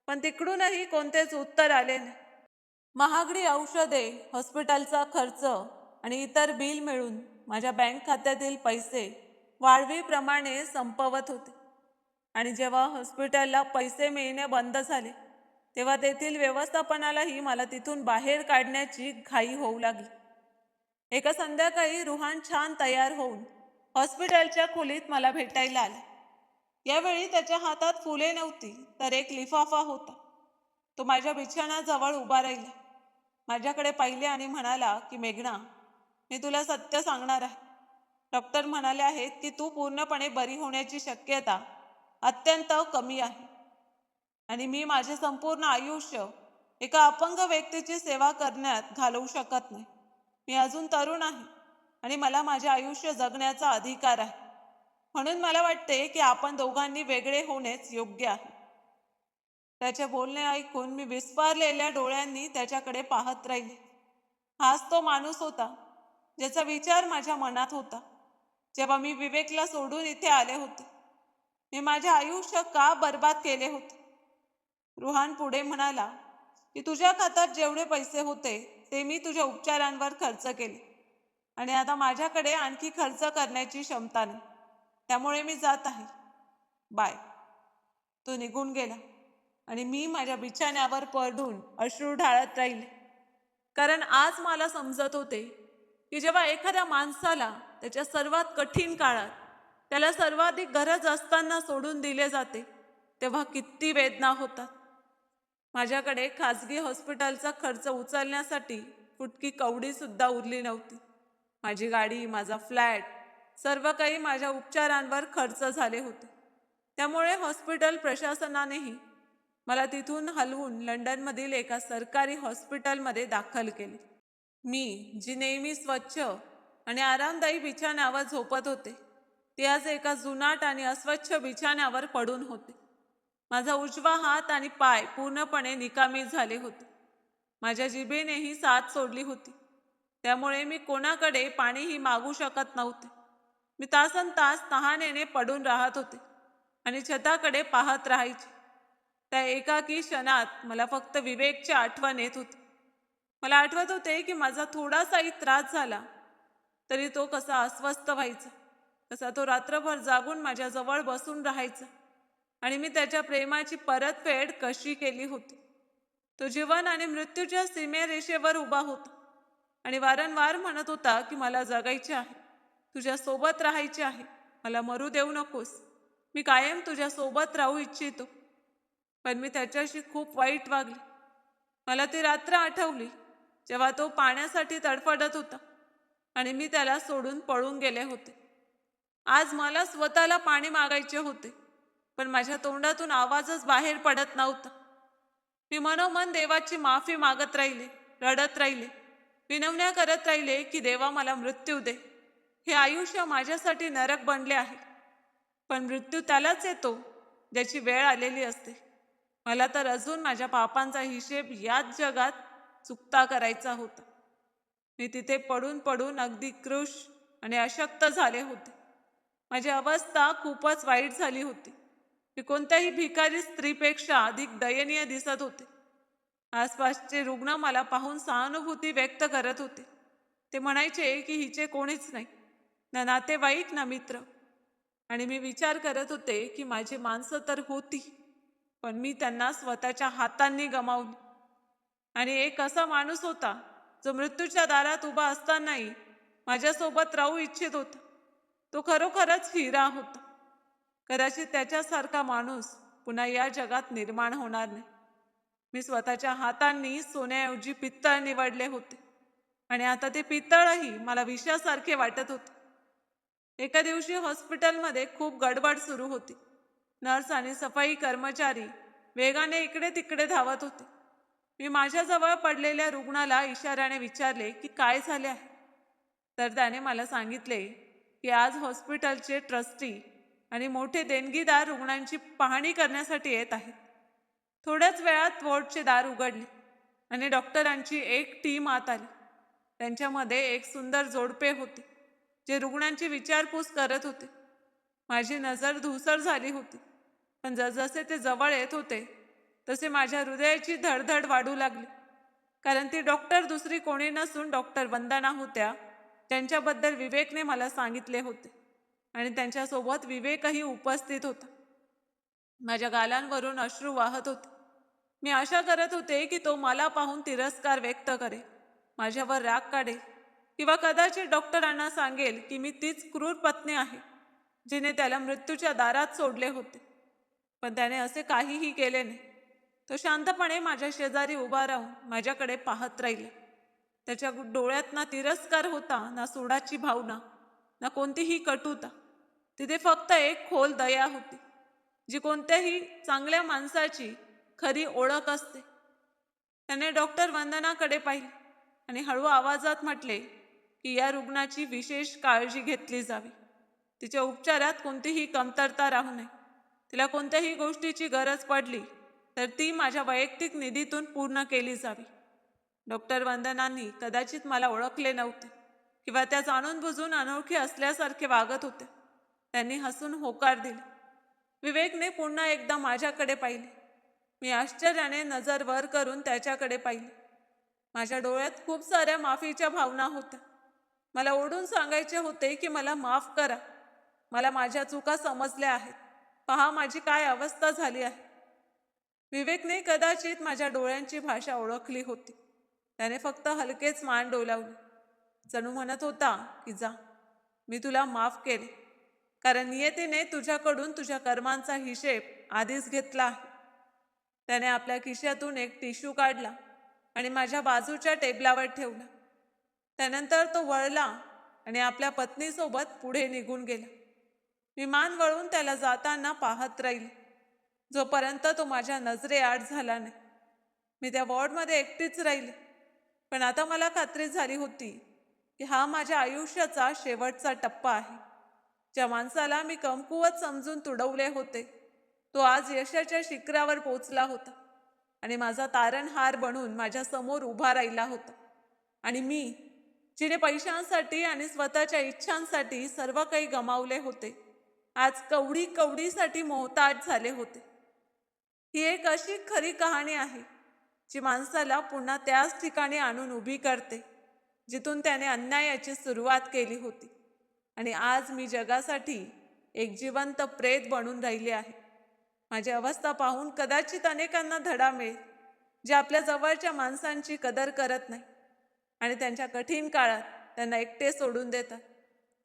पण तिकडूनही कोणतेच उत्तर आले नाही. महागडी औषधे, हॉस्पिटलचा खर्च आणि इतर बिल मिळून माझ्या बँक खात्यातील पैसे वाढवीप्रमाणे संपवत होते. आणि जेव्हा हॉस्पिटलला पैसे मिळणे बंद झाले, तेव्हा तेथील व्यवस्थापनालाही मला तिथून बाहेर काढण्याची घाई होऊ लागली. एका संध्याकाळी रुहान छान तयार होऊन हॉस्पिटलच्या खोलीत मला भेटायला आला. यावेळी त्याच्या हातात फुले नव्हती, तर एक लिफाफा होता. तो माझ्या बिछाण्याजवळ उभा राहिला, माझ्याकडे पाहिले आणि म्हणाला की मेघना, मी तुला सत्य सांगणार आहे. डॉक्टर म्हणाले आहेत की तू पूर्णपणे बरी होण्याची शक्यता अत्यंत कमी आहे, आणि मी माझे संपूर्ण आयुष्य एका अपंग व्यक्तीची सेवा करण्यात घालवू शकत नाही. मी अजून तरुण आहे आणि मला माझे आयुष्य जगण्याचा अधिकार आहे. म्हणून मला वाटते की आपण दोघांनी वेगळे होणेच योग्य आहे. त्याचे बोलणे ऐकून मी विस्फारलेल्या डोळ्यांनी त्याच्याकडे पाहत राहिले. हाच तो माणूस होता ज्याचा विचार माझ्या मनात होता जेव्हा मी विवेकला सोडून इथे आले होते. मी माझे आयुष्य का बर्बाद केले होते? रुहान पुढे म्हणाला की तुझ्या खात्यात जेवढे पैसे होते ते मी तुझ्या उपचारांवर खर्च केले, आणि आता माझ्याकडे आणखी खर्च करण्याची क्षमता नाही. त्यामुळे मी जात आहे. बाय. तो निघून गेला आणि मी माझ्या बिछाण्यावर पडून अश्रू ढाळत राहिले. कारण आज मला समजत होते की जेव्हा एखाद्या माणसाला त्याच्या सर्वात कठीण काळात त्याला सर्वाधिक गरज असताना सोडून दिले जाते, तेव्हा किती वेदना होतात. माझ्याकडे खाजगी हॉस्पिटलचा खर्च उचलण्यासाठी फुटकी कवडीसुद्धा उरली नव्हती. माझी गाडी, माझा फ्लॅट, सर्व काही माझ्या उपचारांवर खर्च झाले होते. त्यामुळे हॉस्पिटल प्रशासनानेही मला तिथून हलवून लंडनमधील एका सरकारी हॉस्पिटलमध्ये दाखल केले. मी जी नेहमी स्वच्छ आणि आरामदायी बिछाण्यावर झोपत होते, ती आज एका जुनाट आणि अस्वच्छ बिछाण्यावर पडून होते. माझा उजवा हात आणि पाय पूर्णपणे निकामी झाले होते. माझ्या जिभेनेही साथ सोडली होती, त्यामुळे मी कोणाकडे पाणीही मागू शकत नव्हते. मी तासनतास तहानेने पडून राहत होते आणि छताकडे पाहत राहायचे. त्या एकाकी क्षणात मला फक्त विवेकची आठवण येत होती. मला आठवत होते की माझा थोडासाही त्रास झाला तरी तो कसा अस्वस्थ व्हायचा, कसा तो रात्रभर जागून माझ्याजवळ बसून राहायचा, आणि मी त्याच्या प्रेमाची परतफेड कशी केली होती. तो जीवन आणि मृत्यूच्या सीमेरेषेवर उभा होता आणि वारंवार म्हणत होता की मला जगायचे आहे, तुझ्या सोबत राहायचे आहे, मला मरू देऊ नकोस, मी कायम तुझ्या सोबत राहू इच्छितो. पण मी त्याच्याशी खूप वाईट वागले. मला ती रात्र आठवली जेव्हा तो पाण्यासाठी तडफडत होता आणि मी त्याला सोडून पळून गेले होते. आज मला स्वतःला पाणी मागायचे होते, पण माझ्या तोंडातून आवाजच बाहेर पडत नव्हता. मी मनोमन देवाची माफी मागत राहिले, रडत राहिले, विनवण्या करत राहिले की देवा मला मृत्यू दे. हे आयुष्य माझ्यासाठी नरक बनले आहे. पण मृत्यू त्यालाच येतो ज्याची वेळ आलेली असते. मला तर अजून माझ्या पापांचा हिशेब याच जगात चुकता करायचा होता. मी तिथे पडून पडून अगदी कृश आणि अशक्त झाले होते. माझी अवस्था खूपच वाईट झाली होती. मी कोणत्याही भिकारी स्त्रीपेक्षा अधिक दयनीय दिसत होते. आसपासचे रुग्ण मला पाहून सहानुभूती व्यक्त करत होते. ते म्हणायचे की हिचे कोणीच नाही, ना नातेवाईक ना मित्र. आणि मी विचार करत होते की माझी माणसं तर होती, पण मी त्यांना स्वतःच्या हातांनी गमावली. आणि एक असा माणूस होता जो मृत्यूच्या दारात उभा असतानाही माझ्यासोबत राहू इच्छित होता. तो खरोखरच हिरा होता. कदाचित त्याच्यासारखा माणूस पुन्हा या जगात निर्माण होणार नाही. मी स्वतःच्या हातांनी सोन्याऐवजी पित्तळ निवडले होते आणि आता ते पित्तळही मला विषासारखे वाटत होते. एका दिवशी हॉस्पिटलमध्ये खूप गडबड सुरू होती. नर्स आणि सफाई कर्मचारी वेगाने इकडे तिकडे धावत होते. मी माझ्याजवळ पडलेल्या रुग्णाला इशाऱ्याने विचारले की काय झाले आहे. तर त्याने मला सांगितले की आज हॉस्पिटलचे ट्रस्टी आणि मोठे देणगीदार रुग्णांची पाहणी करण्यासाठी येत आहेत. थोड्याच वेळात वॉर्डचे दार उघडले आणि डॉक्टरांची एक टीम आत आली. त्यांच्यामध्ये एक सुंदर जोडपे होते जे रुग्णांची विचारपूस करत होते. माझी नजर धूसर झाली होती, पण जसजसे ते जवळ येत होते तसे माझ्या हृदयाची धडधड वाढू लागली. कारण ती डॉक्टर दुसरी कोणी नसून डॉक्टर वंदना होत्या, ज्यांच्याबद्दल विवेकने मला सांगितले होते. आणि त्यांच्यासोबत विवेकही उपस्थित होता. माझ्या गालांवरून अश्रू वाहत होते. मी आशा करत होते की तो मला पाहून तिरस्कार व्यक्त करेल, माझ्यावर राग काढेल किंवा कदाचित डॉक्टरांना सांगेल की मी तीच क्रूर पत्नी आहे जिने त्याला मृत्यूच्या दारात सोडले होते. पण त्याने असे काहीही केले नाही. तो शांतपणे माझ्या शेजारी उभा राहून माझ्याकडे पाहत राहिला. त्याच्या डोळ्यात ना तिरस्कार होता, ना सोडाची भावना, ना कोणतीही कटुता. तिथे फक्त एक खोल दया होती, जी कोणत्याही चांगल्या माणसाची खरी ओळख असते. त्याने डॉक्टर वंदनाकडे पाहिले आणि हळू आवाजात म्हटले की या रुग्णाची विशेष काळजी घेतली जावी. तिच्या उपचारात कोणतीही कमतरता राहू नये. तिला कोणत्याही गोष्टीची गरज पडली तर ती माझ्या वैयक्तिक निधीतून पूर्ण केली जावी. डॉक्टर वंदनांनी कदाचित मला ओळखले नव्हते किंवा त्या जाणून बुजून अनोळखी असल्यासारखे वागत होते. त्यांनी हसून होकार दिले. विवेकने पुन्हा एकदा माझ्याकडे पाहिले. मी आश्चर्याने नजर वर करून त्याच्याकडे पाहिले. माझ्या डोळ्यात खूप साऱ्या माफीच्या भावना होत्या. मला ओढून सांगायचे होते की मला माफ करा, मला माझ्या चुका समजल्या आहेत, पहा माझी काय अवस्था झाली आहे. विवेकने कदाचित माझ्या डोळ्यांची भाषा ओळखली होती. त्याने फक्त हलकेच मान डोलावले, जणू म्हणत होता की जा, मी तुला माफ केले, कारण नियतीने तुझ्याकडून तुझ्या कर्मांचा हिशेब आधीच घेतला आहे. त्याने आपल्या खिशातून एक टिश्यू काढला आणि माझ्या बाजूच्या टेबलावर ठेवला. त्यानंतर तो वळला आणि आपल्या पत्नीसोबत पुढे निघून गेला. मी मान वळून त्याला जाताना पाहत राहिले, जोपर्यंत तो माझ्या नजरेआड झाला नाही. मी त्या वॉर्डमध्ये एकटीच राहिले, पण आता मला खात्री झाली होती की हा माझ्या आयुष्याचा शेवटचा टप्पा आहे. ज्या माणसाला मी कमकुवत समजून तुडवले होते, तो आज यशाच्या शिखरावर पोचला होता आणि माझा तारणहार बनून माझ्या समोर उभा राहिला होता. आणि मी, जिने पैशांसाठी आणि स्वतःच्या इच्छांसाठी सर्व काही गमावले होते, आज कवडी कवडीसाठी मोहताज झाले होते. ही एक अशी खरी कहाणी आहे जी माणसाला पुन्हा त्याच ठिकाणी आणून उभी करते जिथून त्याने अन्यायाची सुरुवात केली होती. आणि आज मी जगासाठी एक जिवंत प्रेत बनून राहिले आहे. माझी अवस्था पाहून कदाचित अनेकांना धडा मिळेल, जे आपल्या जवळच्या माणसांची कदर करत नाही आणि त्यांच्या कठीण काळात त्यांना एकटे सोडून देतात,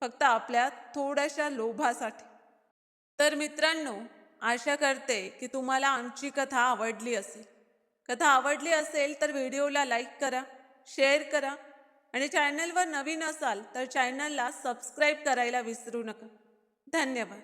फक्त आपल्या थोड्याशा लोभासाठी. तर मित्रांनो, आशा करते की तुम्हाला आमची कथा आवडली असेल. कथा आवडली असेल तर व्हिडिओला लाईक करा, शेअर करा आणि चॅनलवर नवीन असाल तर चॅनलला सबस्क्राईब करायला विसरू नका. धन्यवाद.